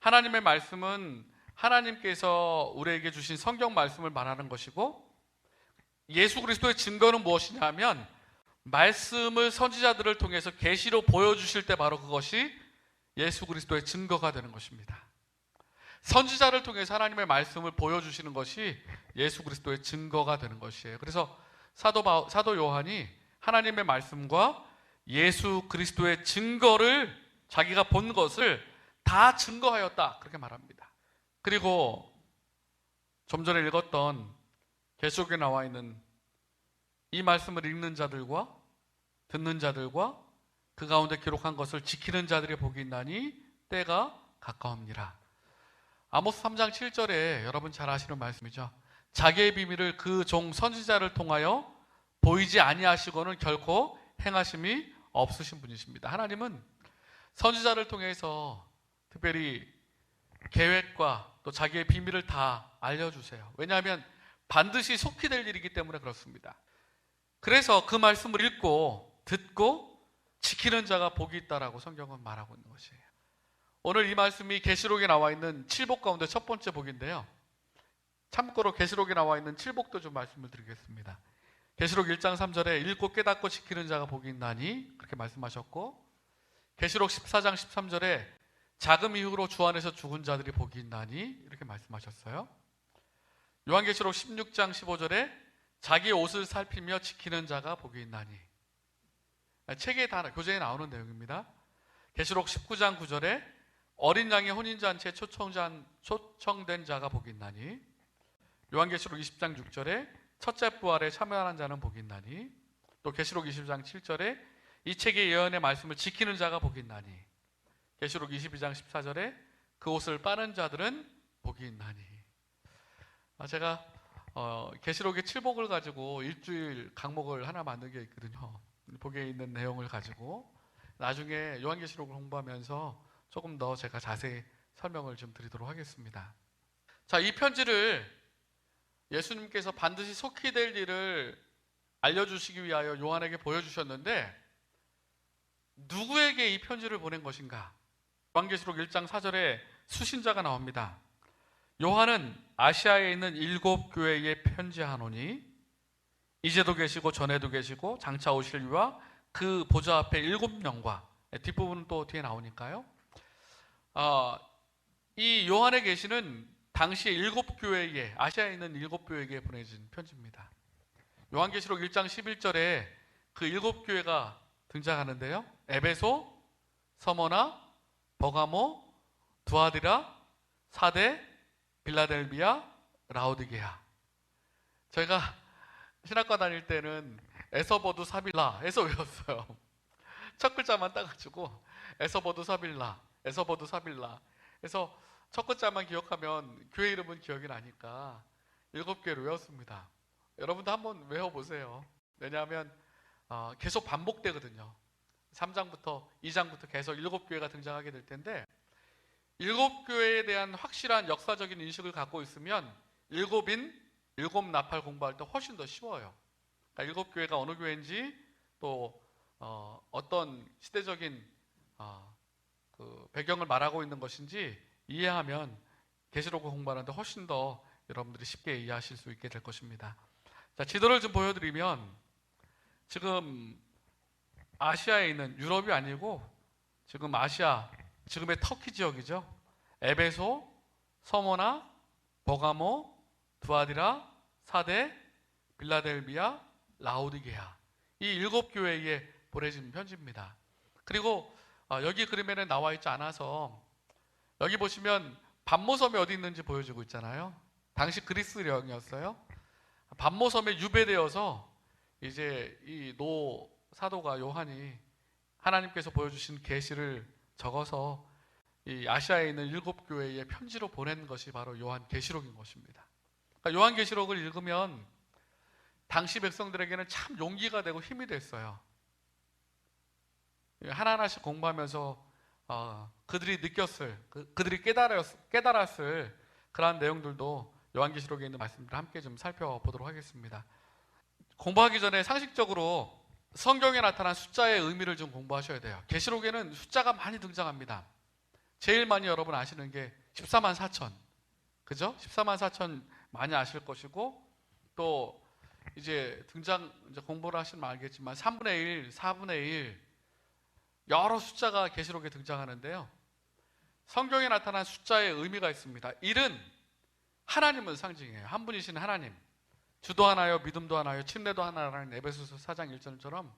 하나님의 말씀은 하나님께서 우리에게 주신 성경 말씀을 말하는 것이고, 예수 그리스도의 증거는 무엇이냐 하면 말씀을 선지자들을 통해서 계시로 보여주실 때 바로 그것이 예수 그리스도의 증거가 되는 것입니다. 선지자를 통해서 하나님의 말씀을 보여주시는 것이 예수 그리스도의 증거가 되는 것이에요. 그래서 사도 요한이 하나님의 말씀과 예수 그리스도의 증거를, 자기가 본 것을 다 증거하였다, 그렇게 말합니다. 그리고 좀 전에 읽었던 계시록에 나와 있는 이 말씀을 읽는 자들과 듣는 자들과 그 가운데 기록한 것을 지키는 자들의 복이 있나니 때가 가까웁니다. 아모스 3장 7절에 여러분 잘 아시는 말씀이죠. 자기의 비밀을 그 종 선지자를 통하여 보이지 아니하시고는 결코 행하심이 없으신 분이십니다. 하나님은 선지자를 통해서 특별히 계획과 또 자기의 비밀을 다 알려주세요. 왜냐하면 반드시 속히 될 일이기 때문에 그렇습니다. 그래서 그 말씀을 읽고 듣고 지키는 자가 복이 있다라고 성경은 말하고 있는 것이에요. 오늘 이 말씀이 계시록에 나와 있는 7복 가운데 첫 번째 복인데요. 참고로 계시록에 나와 있는 7복도 좀 말씀을 드리겠습니다. 계시록 1장 3절에 읽고 깨닫고 지키는 자가 복이 있나니 그렇게 말씀하셨고, 계시록 14장 13절에 자금 이후로 주 안에서 죽은 자들이 복이 있나니 이렇게 말씀하셨어요. 요한계시록 16장 15절에 자기 옷을 살피며 지키는 자가 복이 있나니, 책에 다 교재에 나오는 내용입니다. 계시록 19장 9절에 어린 양의 혼인잔치에 초청된 자가 복이 있나니, 요한계시록 20장 6절에 첫째 부활에 참여하는 자는 복이 있나니, 또 계시록 20장 7절에 이 책의 예언의 말씀을 지키는 자가 복이 있나니, 계시록 22장 14절에 그 옷을 빠는 자들은 복이 있나니. 제가 계시록의 7복을 가지고 일주일 강목을 하나 만든 게 있거든요. 복에 있는 내용을 가지고 나중에 요한계시록을 공부하면서 조금 더 제가 자세히 설명을 좀 드리도록 하겠습니다. 자, 이 편지를 예수님께서 반드시 속히 될 일을 알려주시기 위하여 요한에게 보여주셨는데, 누구에게 이 편지를 보낸 것인가? 요한계시록 1장 4절에 수신자가 나옵니다. 요한은 아시아에 있는 7교회에 편지하노니 이제도 계시고 전에도 계시고 장차 오실 이와 그 보좌 앞에 7명과, 뒷부분은 또 뒤에 나오니까요. 이 요한의 계시는 당시 7교회에, 아시아에 있는 7교회에 보내진 편지입니다. 요한계시록 1장 11절에 그 7교회가 등장하는데요. 에베소, 서머나, 버가모, 두아디라, 사데, 빌라델비아, 라오디게아. 저희가 신학과 다닐 때는 에서버두 사빌라 에서 외웠어요. 첫 글자만 따가지고 에서버두 사빌라, 에서버두 사빌라. 그래서 첫 글자만 기억하면 교회 이름은 기억이 나니까 7개를 외웠습니다. 여러분도 한번 외워보세요. 왜냐하면 계속 반복되거든요. 3장부터 2장부터 계속 7교회가 등장하게 될 텐데, 7교회에 대한 확실한 역사적인 인식을 갖고 있으면 7 나팔 공부할 때 훨씬 더 쉬워요. 그러니까 7교회가 어느 교회인지, 또 어떤 시대적인 그 배경을 말하고 있는 것인지 이해하면 계시록을 공부하는데 훨씬 더 여러분들이 쉽게 이해하실 수 있게 될 것입니다. 자, 지도를 좀 보여드리면, 지금 아시아에 있는, 유럽이 아니고 지금 아시아, 지금의 터키 지역이죠. 에베소, 서머나, 버가모, 두아디라, 사데, 빌라델비아, 라오디게아. 이 7교회에 보내진 편지입니다. 그리고 여기 그림에는 나와 있지 않아서, 여기 보시면 반모섬이 어디 있는지 보여주고 있잖아요. 당시 그리스령이었어요. 반모섬에 유배되어서 이제 이 노 사도가 요한이 하나님께서 보여주신 계시를 적어서 이 아시아에 있는 7교회에 편지로 보낸 것이 바로 요한 계시록인 것입니다. 그러니까 요한 계시록을 읽으면 당시 백성들에게는 참 용기가 되고 힘이 됐어요. 하나하나씩 공부하면서 그들이 느꼈을, 그들이 깨달았을 그러한 내용들도 요한계시록에 있는 말씀들을 함께 좀 살펴보도록 하겠습니다. 공부하기 전에 상식적으로 성경에 나타난 숫자의 의미를 좀 공부하셔야 돼요. 계시록에는 숫자가 많이 등장합니다. 제일 많이 여러분 아시는 게 14만 4천, 그죠? 14만 4천 많이 아실 것이고, 또 이제 공부를 하시면 알겠지만 3분의 1, 4분의 1 여러 숫자가 계시록에 등장하는데요. 성경에 나타난 숫자의 의미가 있습니다. 1은 하나님을 상징해요. 한 분이신 하나님. 주도 하나요, 믿음도 하나요, 침례도 하나라는 에베소서 4장 1절처럼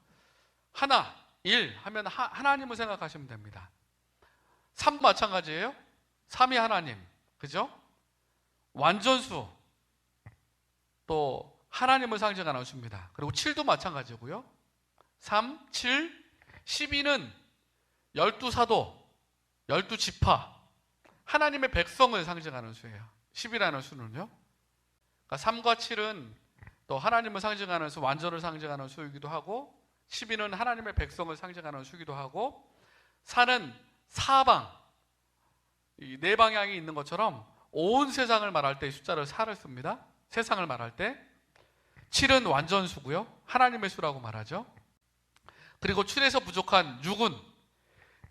하나, 1 하면 하나님을 생각하시면 됩니다. 3도 마찬가지예요. 3이 하나님, 그죠? 완전수, 또 하나님을 상징하는 수입니다. 그리고 7도 마찬가지고요. 3, 7, 12는 12사도, 12지파, 하나님의 백성을 상징하는 수예요. 10이라는 수는요. 그러니까 3과 7은 또 하나님을 상징하는 수, 완전을 상징하는 수이기도 하고, 12는 하나님의 백성을 상징하는 수이기도 하고, 4는 사방, 이 네 방향이 있는 것처럼 온 세상을 말할 때 이 숫자를 4를 씁니다. 세상을 말할 때. 7은 완전수고요. 하나님의 수라고 말하죠. 그리고 7에서 부족한 6은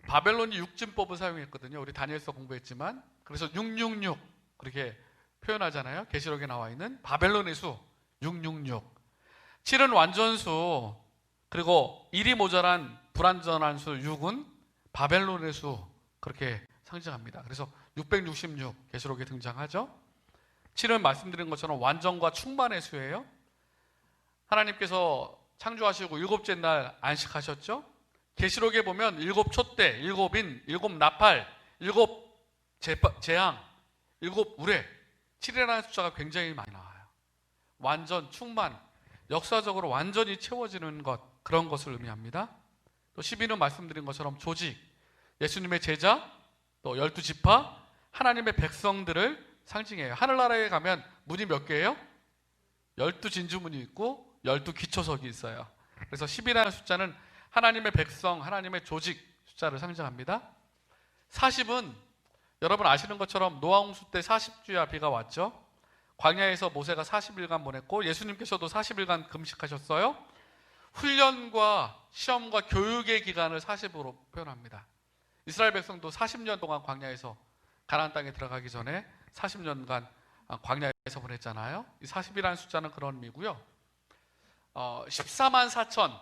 바벨론이 육진법을 사용했거든요. 우리 다니엘서 공부했지만. 그래서 666 그렇게 표현하잖아요. 계시록에 나와 있는 바벨론의 수 666. 7은 완전수, 그리고 1이 모자란 불완전한 수 6은 바벨론의 수, 그렇게 상징합니다. 그래서 666 계시록에 등장하죠. 7은 말씀드린 것처럼 완전과 충만의 수예요. 하나님께서 창조하시고 일곱째 날 안식하셨죠. 계시록에 보면 일곱 촛대, 일곱 인, 일곱 나팔, 일곱 재앙, 일곱 우레, 7이라는 숫자가 굉장히 많이 나와요. 완전, 충만, 역사적으로 완전히 채워지는 것, 그런 것을 의미합니다. 또 12는 말씀드린 것처럼 조직, 예수님의 제자, 또 12지파, 하나님의 백성들을 상징해요. 하늘나라에 가면 문이 몇 개예요? 12진주문이 있고 12기초석이 있어요. 그래서 10이라는 숫자는 하나님의 백성, 하나님의 조직 숫자를 상징합니다. 40은 여러분 아시는 것처럼 노아홍수 때 40주야 비가 왔죠. 광야에서 모세가 40일간 보냈고 예수님께서도 40일간 금식하셨어요. 훈련과 시험과 교육의 기간을 40으로 표현합니다. 이스라엘 백성도 40년 동안 광야에서 가나안 땅에 들어가기 전에 40년간 광야에서 보냈잖아요. 이 40이라는 숫자는 그런 의미고요. 14만 4천,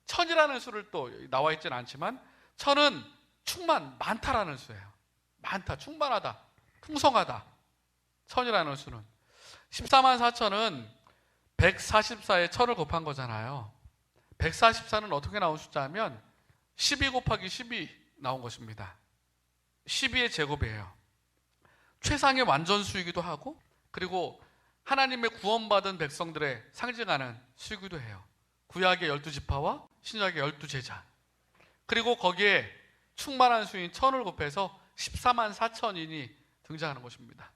천이라는 수를 또 나와 있지는 않지만 천은 충만, 많다라는 수예요. 많다, 충만하다, 풍성하다. 천이라는 수는 14만 4천은 144에 천을 곱한 거잖아요. 144는 어떻게 나온 숫자냐면 12 곱하기 12 나온 것입니다. 12의 제곱이에요. 최상의 완전수이기도 하고, 그리고 하나님의 구원받은 백성들의 상징하는 수이기도 해요. 구약의 12지파와 신약의 12제자, 그리고 거기에 충만한 수인 천을 곱해서 14만 4천인이 등장하는 것입니다.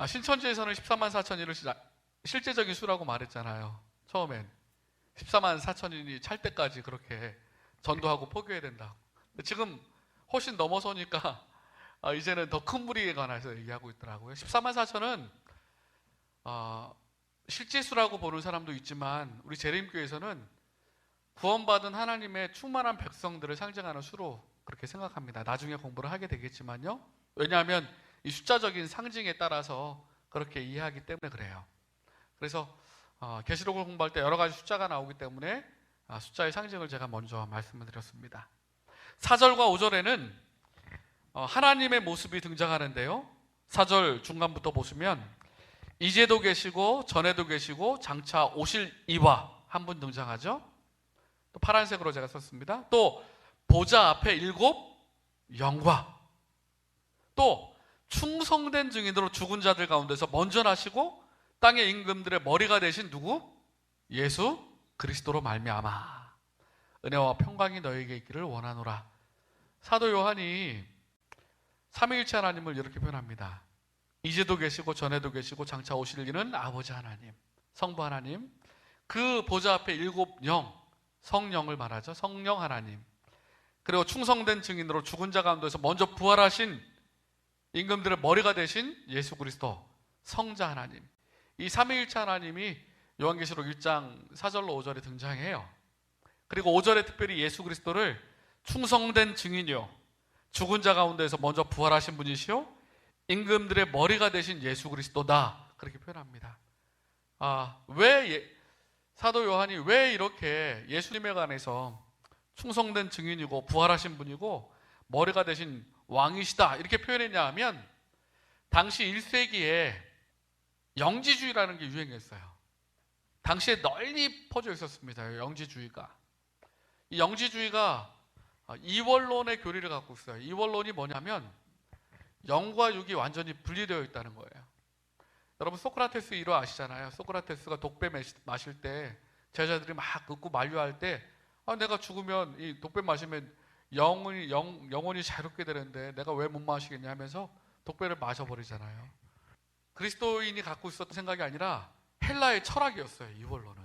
신천지에서는 14만 4천인을 실제적인 수라고 말했잖아요. 처음엔 14만 4천인이 찰 때까지 그렇게 전도하고 포교해야 된다고. 지금 훨씬 넘어서니까 이제는 더 큰 무리에 관해서 얘기하고 있더라고요. 14만 4천은 실제 수라고 보는 사람도 있지만 우리 재림교회에서는 구원받은 하나님의 충만한 백성들을 상징하는 수로 그렇게 생각합니다. 나중에 공부를 하게 되겠지만요. 왜냐하면 이 숫자적인 상징에 따라서 그렇게 이해하기 때문에 그래요. 그래서 계시록을 공부할 때 여러 가지 숫자가 나오기 때문에 숫자의 상징을 제가 먼저 말씀을 드렸습니다. 4절과 5절에는 하나님의 모습이 등장하는데요. 4절 중간부터 보시면 이제도 계시고 전에도 계시고 장차 오실 이와 한 분 등장하죠. 또 파란색으로 제가 썼습니다. 또 보좌 앞에 7 영과, 또 충성된 증인으로 죽은 자들 가운데서 먼저 나시고 땅의 임금들의 머리가 되신 누구? 예수 그리스도로 말미암아 은혜와 평강이 너에게 있기를 원하노라. 사도 요한이 삼위일체 하나님을 이렇게 표현합니다. 이제도 계시고 전에도 계시고 장차 오실 이는 아버지 하나님, 성부 하나님, 그 보좌 앞에 7 영, 성령을 말하죠. 성령 하나님, 그리고 충성된 증인으로 죽은 자 가운데서 먼저 부활하신 임금들의 머리가 되신 예수 그리스도, 성자 하나님, 이 삼위일체 하나님이 요한계시록 1장 4절로 5절에 등장해요. 그리고 5절에 특별히 예수 그리스도를 충성된 증인이요, 죽은 자 가운데서 먼저 부활하신 분이시요, 임금들의 머리가 되신 예수 그리스도다, 그렇게 표현합니다. 사도 요한이 왜 이렇게 예수님에 관해서 충성된 증인이고 부활하신 분이고 머리가 되신 왕이시다 이렇게 표현했냐 하면, 당시 1세기에 영지주의라는 게 유행했어요. 당시에 널리 퍼져 있었습니다. 영지주의가. 이 영지주의가 이원론의 교리를 갖고 있어요. 이원론이 뭐냐면 영과 육이 완전히 분리되어 있다는 거예요. 여러분 소크라테스 일화 아시잖아요. 소크라테스가 독배 마실 때 제자들이 막 긋고 만류할 때 내가 죽으면 이 독배 마시면 영혼이 자유롭게 되는데 내가 왜 못 마시겠냐 하면서 독배를 마셔버리잖아요. 그리스도인이 갖고 있었던 생각이 아니라 헬라의 철학이었어요. 이원론은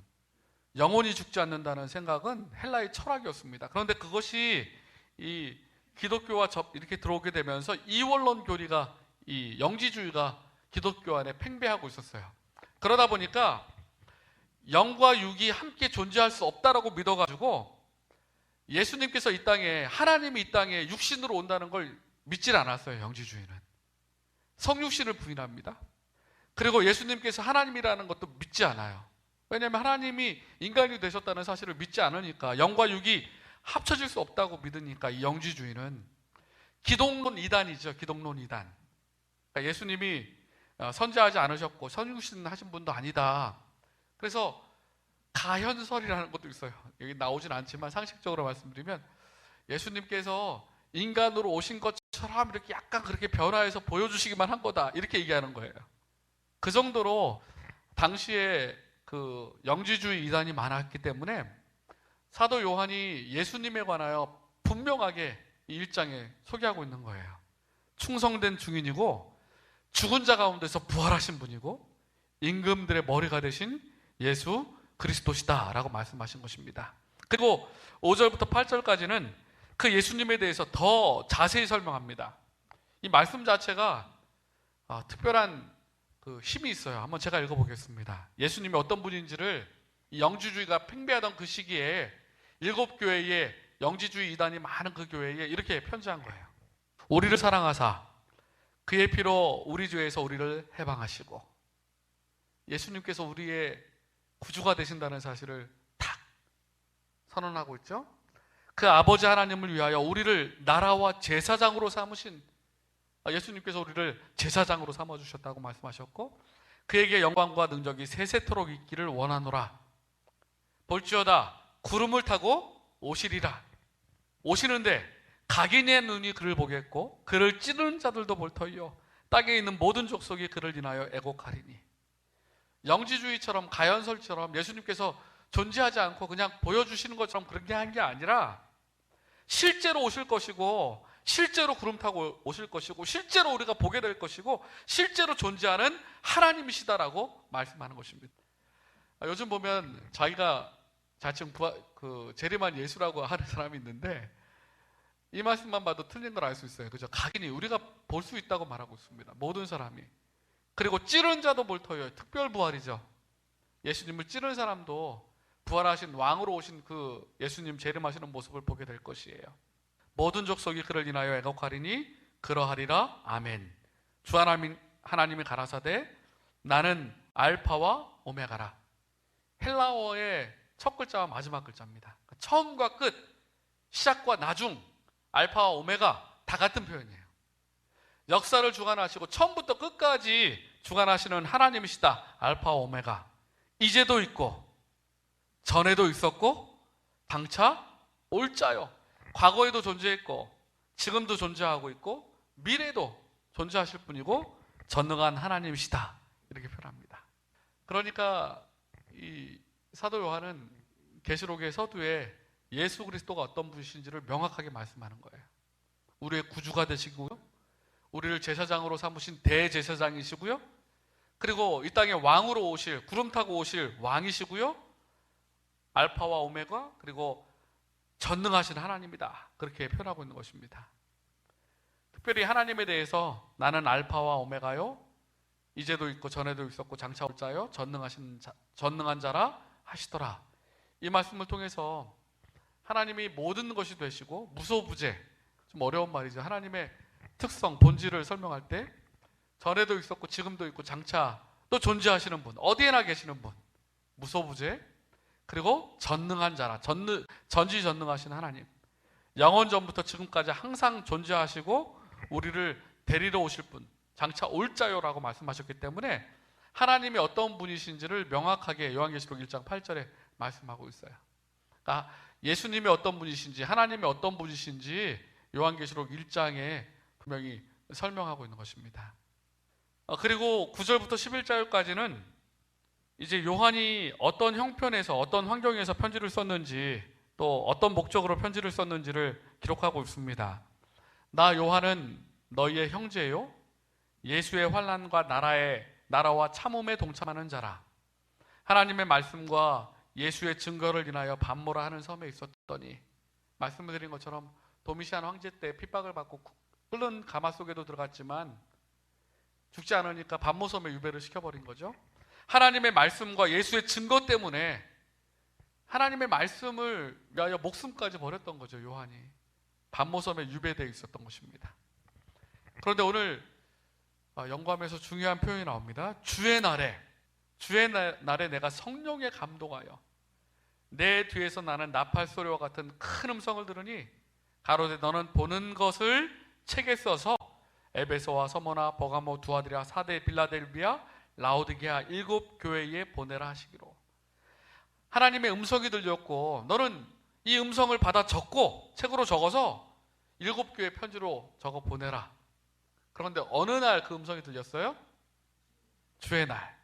영혼이 죽지 않는다는 생각은 헬라의 철학이었습니다. 그런데 그것이 이 기독교와 이렇게 들어오게 되면서 이원론 교리가, 이 영지주의가 기독교 안에 팽배하고 있었어요. 그러다 보니까 영과 육이 함께 존재할 수 없다라고 믿어가지고 예수님께서 이 땅에, 하나님이 이 땅에 육신으로 온다는 걸 믿질 않았어요. 영지주의는 성육신을 부인합니다. 그리고 예수님께서 하나님이라는 것도 믿지 않아요. 왜냐하면 하나님이 인간이 되셨다는 사실을 믿지 않으니까, 영과 육이 합쳐질 수 없다고 믿으니까. 이 영지주의는 기독론 이단이죠. 기독론 이단. 그러니까 예수님이 선지하지 않으셨고 성육신 하신 분도 아니다. 그래서 가현설이라는 것도 있어요. 여기 나오진 않지만 상식적으로 말씀드리면 예수님께서 인간으로 오신 것처럼 이렇게 약간 그렇게 변화해서 보여주시기만 한 거다, 이렇게 얘기하는 거예요. 그 정도로 당시에 그 영지주의 이단이 많았기 때문에 사도 요한이 예수님에 관하여 분명하게 이 1장에 소개하고 있는 거예요. 충성된 증인이고 죽은 자 가운데서 부활하신 분이고 임금들의 머리가 되신 예수 그리스도시다 라고 말씀하신 것입니다. 그리고 5절부터 8절까지는 그 예수님에 대해서 더 자세히 설명합니다. 이 말씀 자체가 특별한 그 힘이 있어요. 한번 제가 읽어보겠습니다. 예수님이 어떤 분인지를 이 영지주의가 팽배하던 그 시기에 7교회에 영지주의 이단이 많은 그 교회에 이렇게 편지한 거예요. 우리를 사랑하사 그의 피로 우리 죄에서 우리를 해방하시고, 예수님께서 우리의 구주가 되신다는 사실을 탁 선언하고 있죠. 그 아버지 하나님을 위하여 우리를 나라와 제사장으로 삼으신, 예수님께서 우리를 제사장으로 삼아주셨다고 말씀하셨고, 그에게 영광과 능력이 세세토록 있기를 원하노라. 볼지어다 구름을 타고 오시리라. 오시는데 각인의 눈이 그를 보겠고 그를 찌르는 자들도 볼 터이요 땅에 있는 모든 족속이 그를 인하여 애곡하리니. 영지주의처럼 가연설처럼 예수님께서 존재하지 않고 그냥 보여주시는 것처럼 그렇게 한 게 아니라 실제로 오실 것이고, 실제로 구름 타고 오실 것이고, 실제로 우리가 보게 될 것이고, 실제로 존재하는 하나님이시다라고 말씀하는 것입니다. 요즘 보면 자기가 자칭 재림한 예수라고 하는 사람이 있는데 이 말씀만 봐도 틀린 걸 알 수 있어요. 그죠? 각인이 우리가 볼 수 있다고 말하고 있습니다. 모든 사람이. 그리고 찌른 자도 볼 터요. 특별 부활이죠. 예수님을 찌른 사람도 부활하신 왕으로 오신 그 예수님 재림하시는 모습을 보게 될 것이에요. 모든 족속이 그를 인하여 애곡하리니 그러하리라. 아멘. 주 하나님이 가라사대 나는 알파와 오메가라. 헬라어의 첫 글자와 마지막 글자입니다. 처음과 끝, 시작과 나중, 알파와 오메가 다 같은 표현이에요. 역사를 주관하시고 처음부터 끝까지 주관하시는 하나님이시다. 알파와 오메가. 이제도 있고 전에도 있었고 장차 올 자요. 과거에도 존재했고 지금도 존재하고 있고 미래도 존재하실 분이고 전능한 하나님이시다. 이렇게 표현합니다. 그러니까 이 사도 요한은 계시록의 서두에 예수 그리스도가 어떤 분이신지를 명확하게 말씀하는 거예요. 우리의 구주가 되시고요, 우리를 제사장으로 삼으신 대제사장이시고요, 그리고 이 땅에 왕으로 오실, 구름 타고 오실 왕이시고요, 알파와 오메가, 그리고 전능하신 하나님이다. 그렇게 표현하고 있는 것입니다. 특별히 하나님에 대해서 나는 알파와 오메가요, 이제도 있고 전에도 있었고 장차 올 자요, 전능한 자라 하시더라. 이 말씀을 통해서 하나님이 모든 것이 되시고 무소부재, 좀 어려운 말이죠. 하나님의 특성, 본질을 설명할 때 전에도 있었고 지금도 있고 장차 또 존재하시는 분, 어디에나 계시는 분, 무소부재, 그리고 전능한 자라, 전지전능하신 하나님, 영원 전부터 지금까지 항상 존재하시고 우리를 데리러 오실 분, 장차 올 자요라고 말씀하셨기 때문에 하나님이 어떤 분이신지를 명확하게 요한계시록 1장 8절에 말씀하고 있어요. 그러니까 예수님이 어떤 분이신지, 하나님이 어떤 분이신지 요한계시록 1장에 분명히 설명하고 있는 것입니다. 그리고 9절부터 11절까지는 이제 요한이 어떤 형편에서, 어떤 환경에서 편지를 썼는지, 또 어떤 목적으로 편지를 썼는지를 기록하고 있습니다. 나 요한은 너희의 형제요, 예수의 환난과 나라와 참음에 동참하는 자라. 하나님의 말씀과 예수의 증거를 인하여 반모라 하는 섬에 있었더니, 말씀을 드린 것처럼 도미시안 황제 때 핍박을 받고 끓는 가마 속에도 들어갔지만 죽지 않으니까 반모섬에 유배를 시켜버린 거죠. 하나님의 말씀과 예수의 증거 때문에 하나님의 말씀을 위하여 목숨까지 버렸던 거죠. 요한이 반모섬에 유배되어 있었던 것입니다. 그런데 오늘 연구하면서 중요한 표현이 나옵니다. 주의 날에 내가 성령에 감동하여 내 뒤에서 나는 나팔 소리와 같은 큰 음성을 들으니 가로되 너는 보는 것을 책에 써서 에베소와 서모나 버가모, 두아디라, 사데, 빌라델비아, 라오디게아 7 교회에 보내라 하시기로. 하나님의 음성이 들렸고 너는 이 음성을 받아 적고 책으로 적어서 7 교회 편지로 적어 보내라. 그런데 어느 날 그 음성이 들렸어요? 주의 날.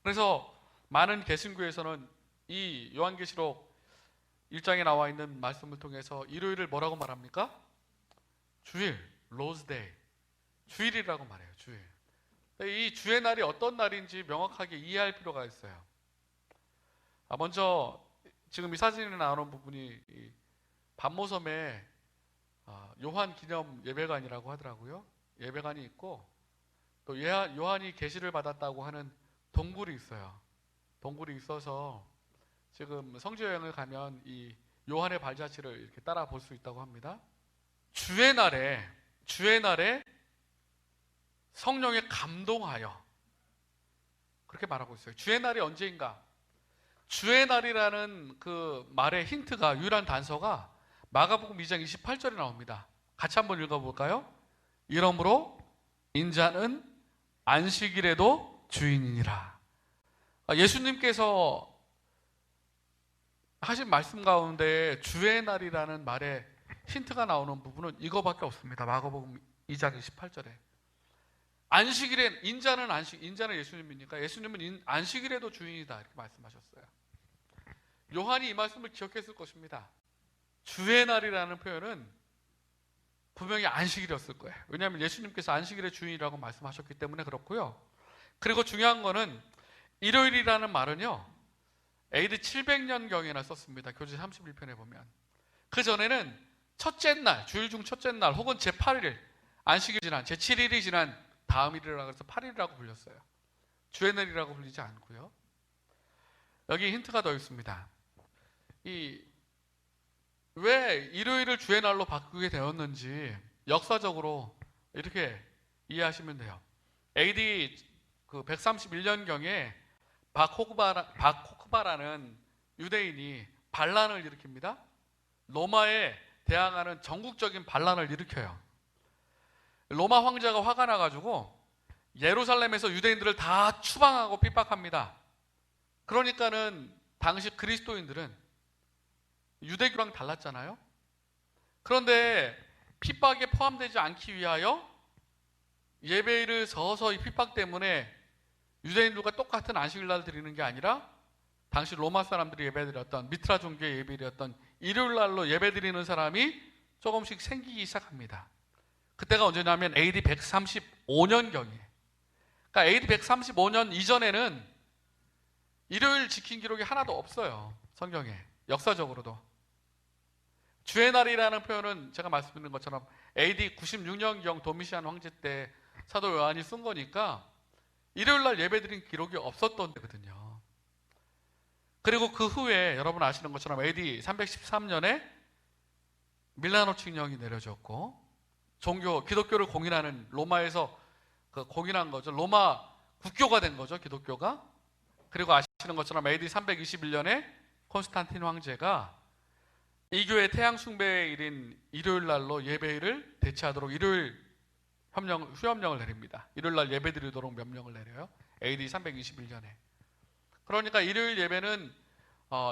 그래서 많은 개신교에서는 이 요한계시록 1장에 나와 있는 말씀을 통해서 일요일을 뭐라고 말합니까? 주일, 로즈데이, 주일이라고 말해요. 주일. 이 주의 날이 어떤 날인지 명확하게 이해할 필요가 있어요. 먼저 지금 이 사진에 나오는 부분이 반모섬에 요한 기념 예배관이라고 하더라고요. 예배관이 있고 또 요한이 계시를 받았다고 하는 동굴이 있어요. 동굴이 있어서 지금 성지 여행을 가면 이 요한의 발자취를 이렇게 따라 볼 수 있다고 합니다. 주의 날에 성령에 감동하여, 그렇게 말하고 있어요. 주의 날이 언제인가? 주의 날이라는 그 말의 힌트가, 유일한 단서가 마가복음 2장 28절에 나옵니다. 같이 한번 읽어볼까요? 이러므로 인자는 안식일에도 주인이니라. 예수님께서 하신 말씀 가운데 주의 날이라는 말에 힌트가 나오는 부분은 이거밖에 없습니다. 마가복음 2장 28절에 안식일에 인자는 예수님이니까 예수님은 안식일에도 주인이다 이렇게 말씀하셨어요. 요한이 이 말씀을 기억했을 것입니다. 주의 날이라는 표현은 분명히 안식일이었을 거예요. 왜냐하면 예수님께서 안식일의 주인이라고 말씀하셨기 때문에 그렇고요. 그리고 중요한 거는 일요일이라는 말은요, AD 700년경에나 썼습니다. 교재 31편에 보면. 그 전에는 첫째 날, 주일 중 첫째 날 혹은 제8일, 안식일 지난 제7일이 지난 다음 일이라고 해서 8일이라고 불렸어요. 주의 날이라고 불리지 않고요. 여기 힌트가 더 있습니다. 왜 일요일을 주의 날로 바꾸게 되었는지 역사적으로 이렇게 이해하시면 돼요. AD 131년경에 박호크바라는 유대인이 반란을 일으킵니다. 로마에 대항하는 전국적인 반란을 일으켜요. 로마 황제가 화가 나가지고 예루살렘에서 유대인들을 다 추방하고 핍박합니다. 그러니까는 당시 그리스도인들은 유대교랑 달랐잖아요. 그런데 핍박에 포함되지 않기 위하여 예배일을 서서히 핍박 때문에 유대인들과 똑같은 안식일날 드리는 게 아니라 당시 로마 사람들이 예배드렸던 미트라 종교의 예배일이었던 일요일날로 예배드리는 사람이 조금씩 생기기 시작합니다. 그때가 언제냐면 AD 135년경이에요. 그러니까 AD 135년 이전에는 일요일 지킨 기록이 하나도 없어요. 성경에. 역사적으로도. 주의 날이라는 표현은 제가 말씀드린 것처럼 AD 96년경 도미시안 황제 때 사도 요한이 쓴 거니까 일요일 날 예배드린 기록이 없었던 데거든요. 그리고 그 후에 여러분 아시는 것처럼 AD 313년에 밀라노 칙령이 내려졌고 기독교를 공인하는 로마에서 공인한 거죠. 로마 국교가 된 거죠, 기독교가. 그리고 아시는 것처럼 AD 321년에 콘스탄틴 황제가 이 교회 태양 숭배일인 일요일 날로 예배를 대체하도록 일요일 휴업령을 내립니다. 일요일 날 예배 드리도록 명령을 내려요. AD 321년에. 그러니까 일요일 예배는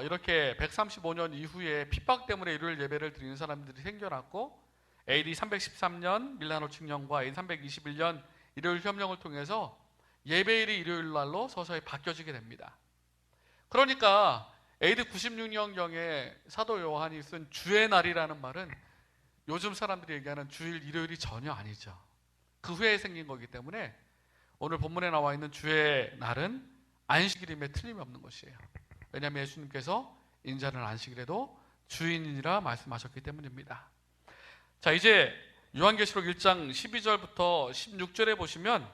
이렇게 135년 이후에 핍박 때문에 일요일 예배를 드리는 사람들이 생겨났고 AD 313년 밀라노 칙령과 AD 321년 일요일 협령을 통해서 예배일이 일요일 날로 서서히 바뀌어지게 됩니다. 그러니까 AD 96년경에 사도 요한이 쓴 주의 날이라는 말은 요즘 사람들이 얘기하는 주일 일요일이 전혀 아니죠. 그 후에 생긴 거기 때문에 오늘 본문에 나와 있는 주의 날은 안식일임에 틀림이 없는 것이에요. 왜냐하면 예수님께서 인자는 안식일에도 주인이라 말씀하셨기 때문입니다. 자, 이제 요한계시록 1장 12절부터 16절에 보시면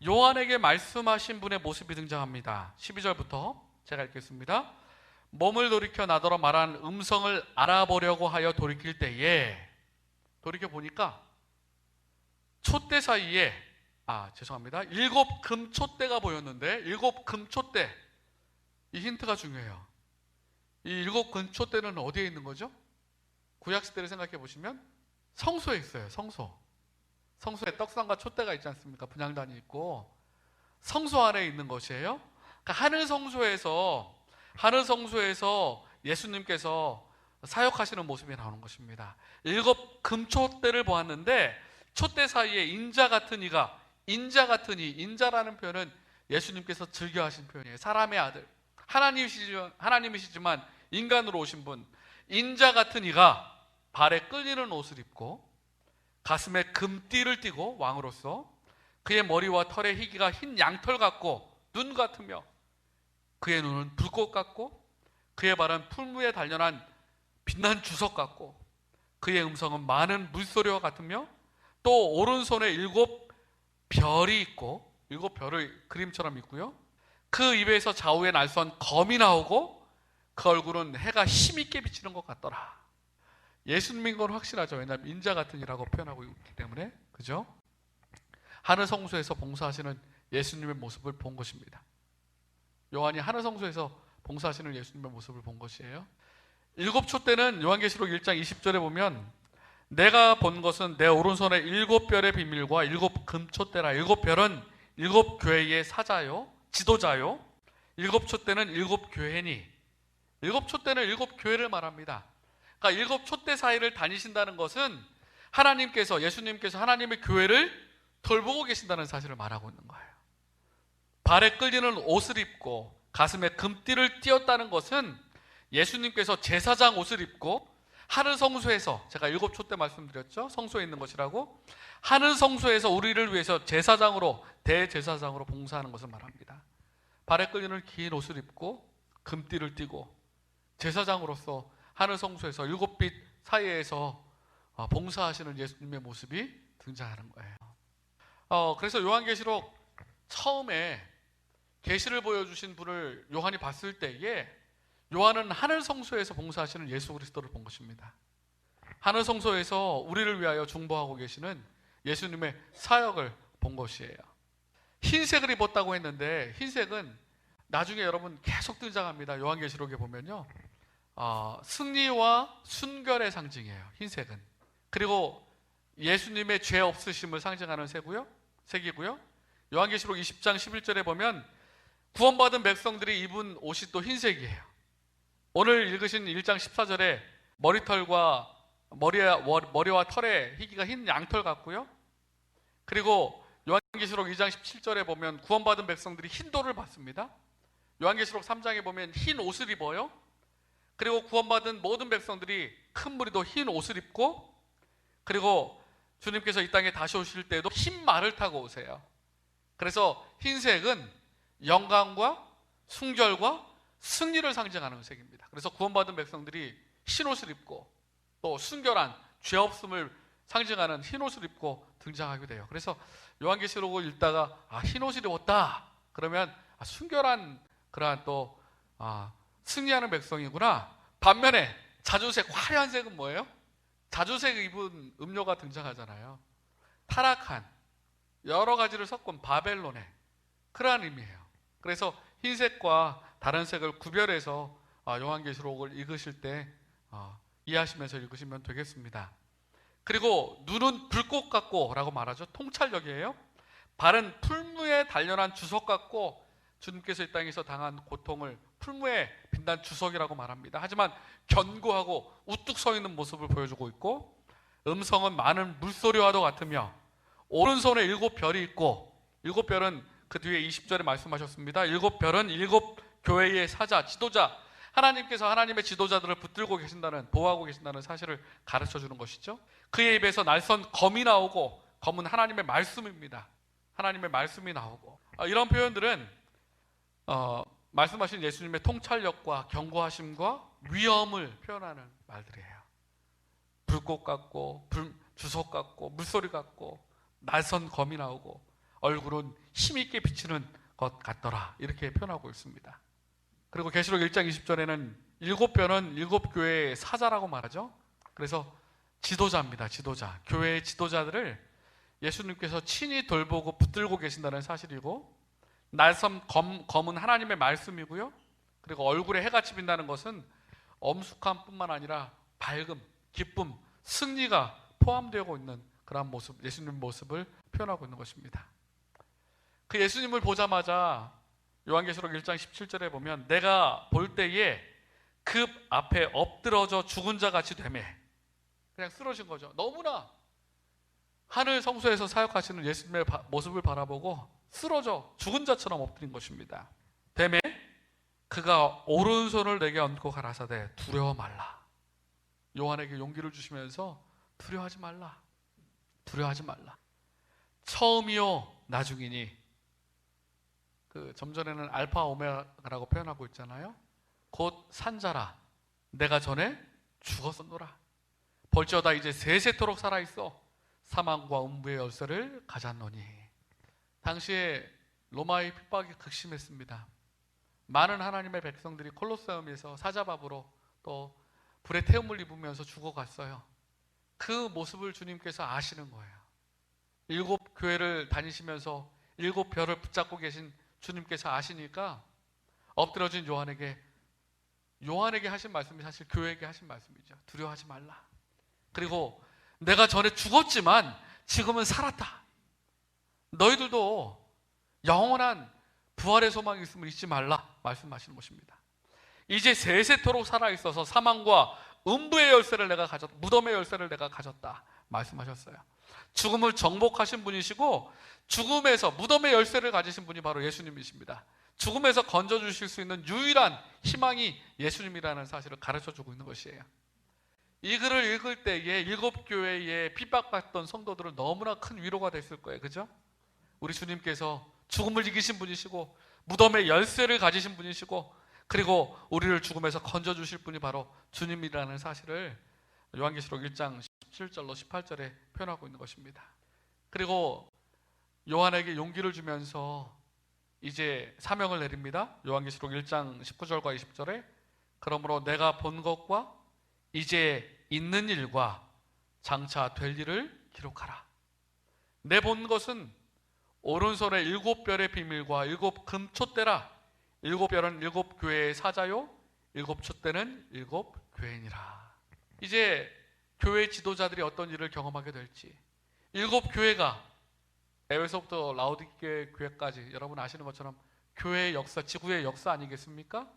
요한에게 말씀하신 분의 모습이 등장합니다. 12절부터 제가 읽겠습니다. 몸을 돌이켜 나더러 말한 음성을 알아보려고 하여 돌이킬 때에, 돌이켜보니까 촛대 사이에 일곱 금촛대가 보였는데, 일곱 금촛대, 이 힌트가 중요해요. 이 일곱 금촛대는 어디에 있는 거죠? 구약시대를 생각해 보시면 성소에 있어요. 성소에 떡상과 촛대가 있지 않습니까? 분향단이 있고 성소 안에 있는 것이에요. 그러니까 하늘 성소에서 예수님께서 사역하시는 모습이 나오는 것입니다. 일곱 금촛대를 보았는데 촛대 사이에 인자 같은 인자라는 표현은 예수님께서 즐겨하신 표현이에요. 사람의 아들, 하나님이시지만 인간으로 오신 분, 인자 같은 이가 발에 끌리는 옷을 입고 가슴에 금띠를 띠고 왕으로서 그의 머리와 털의 희기가 흰 양털 같고 눈 같으며 그의 눈은 불꽃 같고 그의 발은 풀무에 단련한 빛난 주석 같고 그의 음성은 많은 물소리와 같으며 또 오른손에 일곱 별이 있고 일곱 별을 그림처럼 있고요. 그 입에서 좌우에 날선 검이 나오고 그 얼굴은 해가 힘있게 비치는 것 같더라. 예수님인 건 확실하죠. 왜냐하면 인자 같은 이라고 표현하고 있기 때문에. 그죠? 하늘 성소에서 봉사하시는 예수님의 모습을 본 것입니다. 요한이 하늘 성소에서 봉사하시는 예수님의 모습을 본 것이에요. 일곱 촛대는 요한계시록 1장 20절에 보면 내가 본 것은 내 오른손에 일곱 별의 비밀과 일곱 금촛대라. 일곱 별은 일곱 교회의 사자요, 지도자요. 일곱 촛대는 일곱 교회니, 일곱 촛대는 일곱 교회를 말합니다. 그러니까 일곱 촛대 사이를 다니신다는 것은 예수님께서 하나님의 교회를 돌보고 계신다는 사실을 말하고 있는 거예요. 발에 끌리는 옷을 입고 가슴에 금띠를 띄었다는 것은 예수님께서 제사장 옷을 입고 하늘 성소에서, 제가 일곱 촛대 말씀드렸죠? 성소에 있는 것이라고. 하늘 성소에서 우리를 위해서 대제사장으로 봉사하는 것을 말합니다. 발에 끌리는 긴 옷을 입고 금띠를 띠고 제사장으로서 하늘 성소에서 일곱 빛 사이에서 봉사하시는 예수님의 모습이 등장하는 거예요. 그래서 요한계시록 처음에 계시를 보여주신 분을 요한이 봤을 때에 요한은 하늘 성소에서 봉사하시는 예수 그리스도를 본 것입니다. 하늘 성소에서 우리를 위하여 중보하고 계시는 예수님의 사역을 본 것이에요. 흰색을 입었다고 했는데 흰색은 나중에 여러분 계속 등장합니다. 요한계시록에 보면요, 승리와 순결의 상징이에요. 흰색은. 그리고 예수님의 죄 없으심을 상징하는 색이고요. 요한계시록 20장 11절에 보면 구원받은 백성들이 입은 옷이 또 흰색이에요. 오늘 읽으신 1장 14절에 머리와 털의 희기가 흰 양털 같고요. 그리고 요한계시록 2장 17절에 보면 구원받은 백성들이 흰 돌을 받습니다. 요한계시록 3장에 보면 흰 옷을 입어요. 그리고 구원받은 모든 백성들이 큰 무리도 흰 옷을 입고, 그리고 주님께서 이 땅에 다시 오실 때에도 흰 말을 타고 오세요. 그래서 흰색은 영광과 순결과 승리를 상징하는 색입니다. 그래서 구원받은 백성들이 흰 옷을 입고 또 순결한 죄 없음을 상징하는 흰옷을 입고 등장하게 돼요. 그래서 요한계시록을 읽다가 흰옷을 입었다 그러면 순결한 그러한 또 승리하는 백성이구나. 반면에 자주색 화려한 색은 뭐예요? 자주색 입은 음료가 등장하잖아요. 타락한 여러 가지를 섞은 바벨론의 그러한 의미예요. 그래서 흰색과 다른 색을 구별해서 요한계시록을 읽으실 때 이해하시면서 읽으시면 되겠습니다. 그리고 눈은 불꽃 같고 라고 말하죠. 통찰력이에요. 발은 풀무에 단련한 주석 같고 주님께서 이 땅에서 당한 고통을 풀무에 빛난 주석이라고 말합니다. 하지만 견고하고 우뚝 서 있는 모습을 보여주고 있고, 음성은 많은 물소리와도 같으며 오른손에 7별이 있고, 7별은 그 뒤에 20절에 말씀하셨습니다. 7별은 7교회의 사자, 지도자, 하나님께서 하나님의 지도자들을 붙들고 계신다는, 보호하고 계신다는 사실을 가르쳐 주는 것이죠. 그의 입에서 날선 검이 나오고, 검은 하나님의 말씀입니다. 하나님의 말씀이 나오고, 이런 표현들은 말씀하신 예수님의 통찰력과 견고하심과 위엄을 표현하는 말들이에요. 불꽃 같고 주석 같고 물소리 같고 날선 검이 나오고 얼굴은 힘있게 비치는 것 같더라, 이렇게 표현하고 있습니다. 그리고 계시록 1장 20절에는 7별은 7교회의 사자라고 말하죠. 그래서 지도자입니다. 지도자, 교회의 지도자들을 예수님께서 친히 돌보고 붙들고 계신다는 사실이고, 날선 검은 하나님의 말씀이고요. 그리고 얼굴에 해가 비친다는 것은 엄숙함 뿐만 아니라 밝음, 기쁨, 승리가 포함되어 있는 그런 모습, 예수님 모습을 표현하고 있는 것입니다. 그 예수님을 보자마자 요한계시록 1장 17절에 보면 내가 볼 때에 그 앞에 엎드러져 죽은 자 같이 되매, 그냥 쓰러진 거죠. 너무나 하늘 성소에서 사역하시는 예수님의 모습을 바라보고 쓰러져 죽은 자처럼 엎드린 것입니다. 되매 그가 오른손을 내게 얹고 가라사대 두려워 말라. 요한에게 용기를 주시면서 두려워하지 말라, 두려워하지 말라. 처음이요 나중이니, 그 점전에는 알파 오메가라고 표현하고 있잖아요. 곧 산자라, 내가 전에 죽었었노라. 벌지어다 이제 세세토록 살아있어 사망과 음부의 열쇠를 가졌노니. 당시에 로마의 핍박이 극심했습니다. 많은 하나님의 백성들이 콜로세움에서 사자밥으로 또 불에 태움을 입으면서 죽어갔어요. 그 모습을 주님께서 아시는 거예요. 7교회를 다니시면서 7별을 붙잡고 계신 주님께서 아시니까 엎드러진 요한에게 하신 말씀이 사실 교회에게 하신 말씀이죠. 두려워하지 말라. 그리고 내가 전에 죽었지만 지금은 살았다. 너희들도 영원한 부활의 소망이 있음을 잊지 말라 말씀하시는 것입니다. 이제 세세토록 살아있어서 사망과 음부의 열쇠를 내가 가졌다, 무덤의 열쇠를 내가 가졌다 말씀하셨어요. 죽음을 정복하신 분이시고, 죽음에서 무덤의 열쇠를 가지신 분이 바로 예수님이십니다. 죽음에서 건져주실 수 있는 유일한 희망이 예수님이라는 사실을 가르쳐주고 있는 것이에요. 이 글을 읽을 때에 7교회에 핍박받던 성도들은 너무나 큰 위로가 됐을 거예요. 그죠? 우리 주님께서 죽음을 이기신 분이시고 무덤의 열쇠를 가지신 분이시고, 그리고 우리를 죽음에서 건져주실 분이 바로 주님이라는 사실을 요한계시록 1장 17절로 18절에 표현하고 있는 것입니다. 그리고 요한에게 용기를 주면서 이제 사명을 내립니다. 요한계시록 1장 19절과 20절에 그러므로 내가 본 것과 이제 있는 일과 장차 될 일을 기록하라. 내 본 것은 오른손에 7별의 비밀과 7금촛대라. 7별은 7교회의 사자요, 7촛대는 7교회니라. 이제 교회 지도자들이 어떤 일을 경험하게 될지, 7교회가 에베소부터 라오디게 교회까지 여러분 아시는 것처럼 교회의 역사, 지구의 역사 아니겠습니까?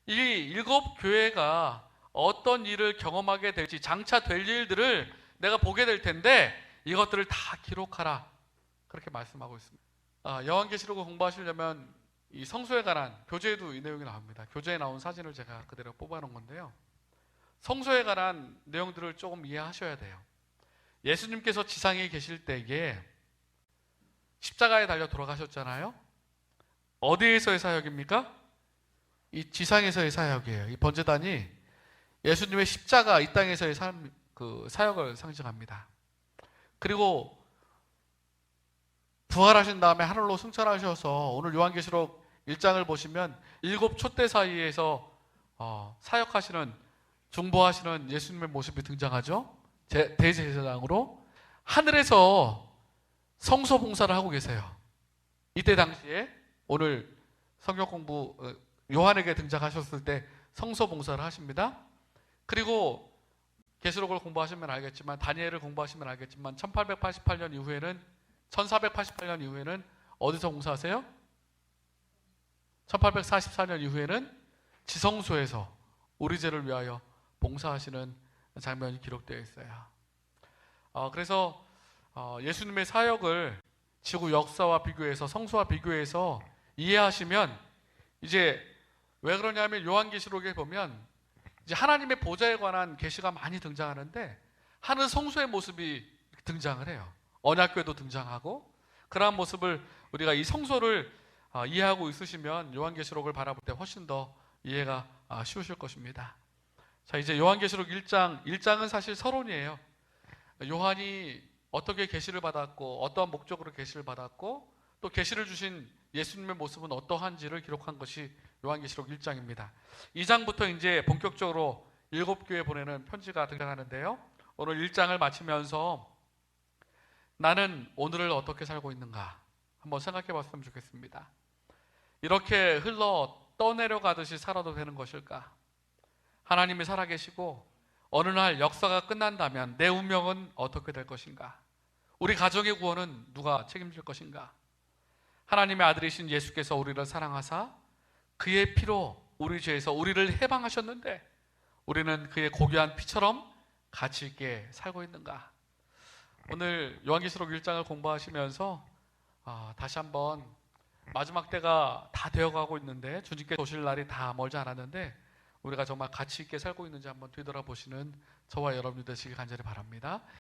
이 7교회가 어떤 일을 경험하게 될지, 장차 될 일들을 내가 보게 될 텐데 이것들을 다 기록하라, 그렇게 말씀하고 있습니다. 요한계시록을 공부하시려면 이 성소에 관한 교재에도 이 내용이 나옵니다. 교재에 나온 사진을 제가 그대로 뽑아놓은 건데요. 성소에 관한 내용들을 조금 이해하셔야 돼요. 예수님께서 지상에 계실 때에 십자가에 달려 돌아가셨잖아요. 어디에서의 사역입니까? 이 지상에서의 사역이에요. 이 번제단이 예수님의 십자가, 이 땅에서의 삶, 그 사역을 상징합니다. 그리고 부활하신 다음에 하늘로 승천하셔서 오늘 요한계시록 1장을 보시면 7 촛대 사이에서 사역하시는, 중보하시는 예수님의 모습이 등장하죠. 대제사장으로 하늘에서 성소 봉사를 하고 계세요. 이때 당시에 오늘 성경 공부 요한에게 등장하셨을 때 성소 봉사를 하십니다. 그리고 계시록을 공부하시면 알겠지만, 다니엘을 공부하시면 알겠지만 1888년 이후에는 1488년 이후에는 어디서 봉사하세요? 1844년 이후에는 지성소에서 우리 죄를 위하여 봉사하시는 장면이 기록되어 있어요. 그래서 예수님의 사역을 지구 역사와 비교해서, 성수와 비교해서 이해하시면, 이제 왜 그러냐면 요한계시록에 보면 이제 하나님의 보좌에 관한 계시가 많이 등장하는데 하늘 성소의 모습이 등장을 해요. 언약궤도 등장하고, 그러한 모습을 우리가 이 성소를 이해하고 있으시면 요한계시록을 바라볼 때 훨씬 더 이해가 쉬우실 것입니다. 자, 이제 요한계시록 1장은 사실 서론이에요. 요한이 어떻게 계시를 받았고, 어떠한 목적으로 계시를 받았고, 또 계시를 주신 예수님의 모습은 어떠한지를 기록한 것이 요한계시록 1장입니다. 2장부터 이제 본격적으로 7교회 보내는 편지가 등장하는데요. 오늘 1장을 마치면서 나는 오늘을 어떻게 살고 있는가 한번 생각해 봤으면 좋겠습니다. 이렇게 흘러 떠내려가듯이 살아도 되는 것일까? 하나님이 살아계시고 어느 날 역사가 끝난다면 내 운명은 어떻게 될 것인가? 우리 가정의 구원은 누가 책임질 것인가? 하나님의 아들이신 예수께서 우리를 사랑하사 그의 피로 우리 죄에서 우리를 해방하셨는데 우리는 그의 고귀한 피처럼 가치 있게 살고 있는가? 오늘 요한계시록 1장을 공부하시면서 다시 한번 마지막 때가 다 되어가고 있는데, 주님께 오실 날이 다 멀지 않았는데 우리가 정말 가치 있게 살고 있는지 한번 뒤돌아보시는 저와 여러분이 되시길 간절히 바랍니다.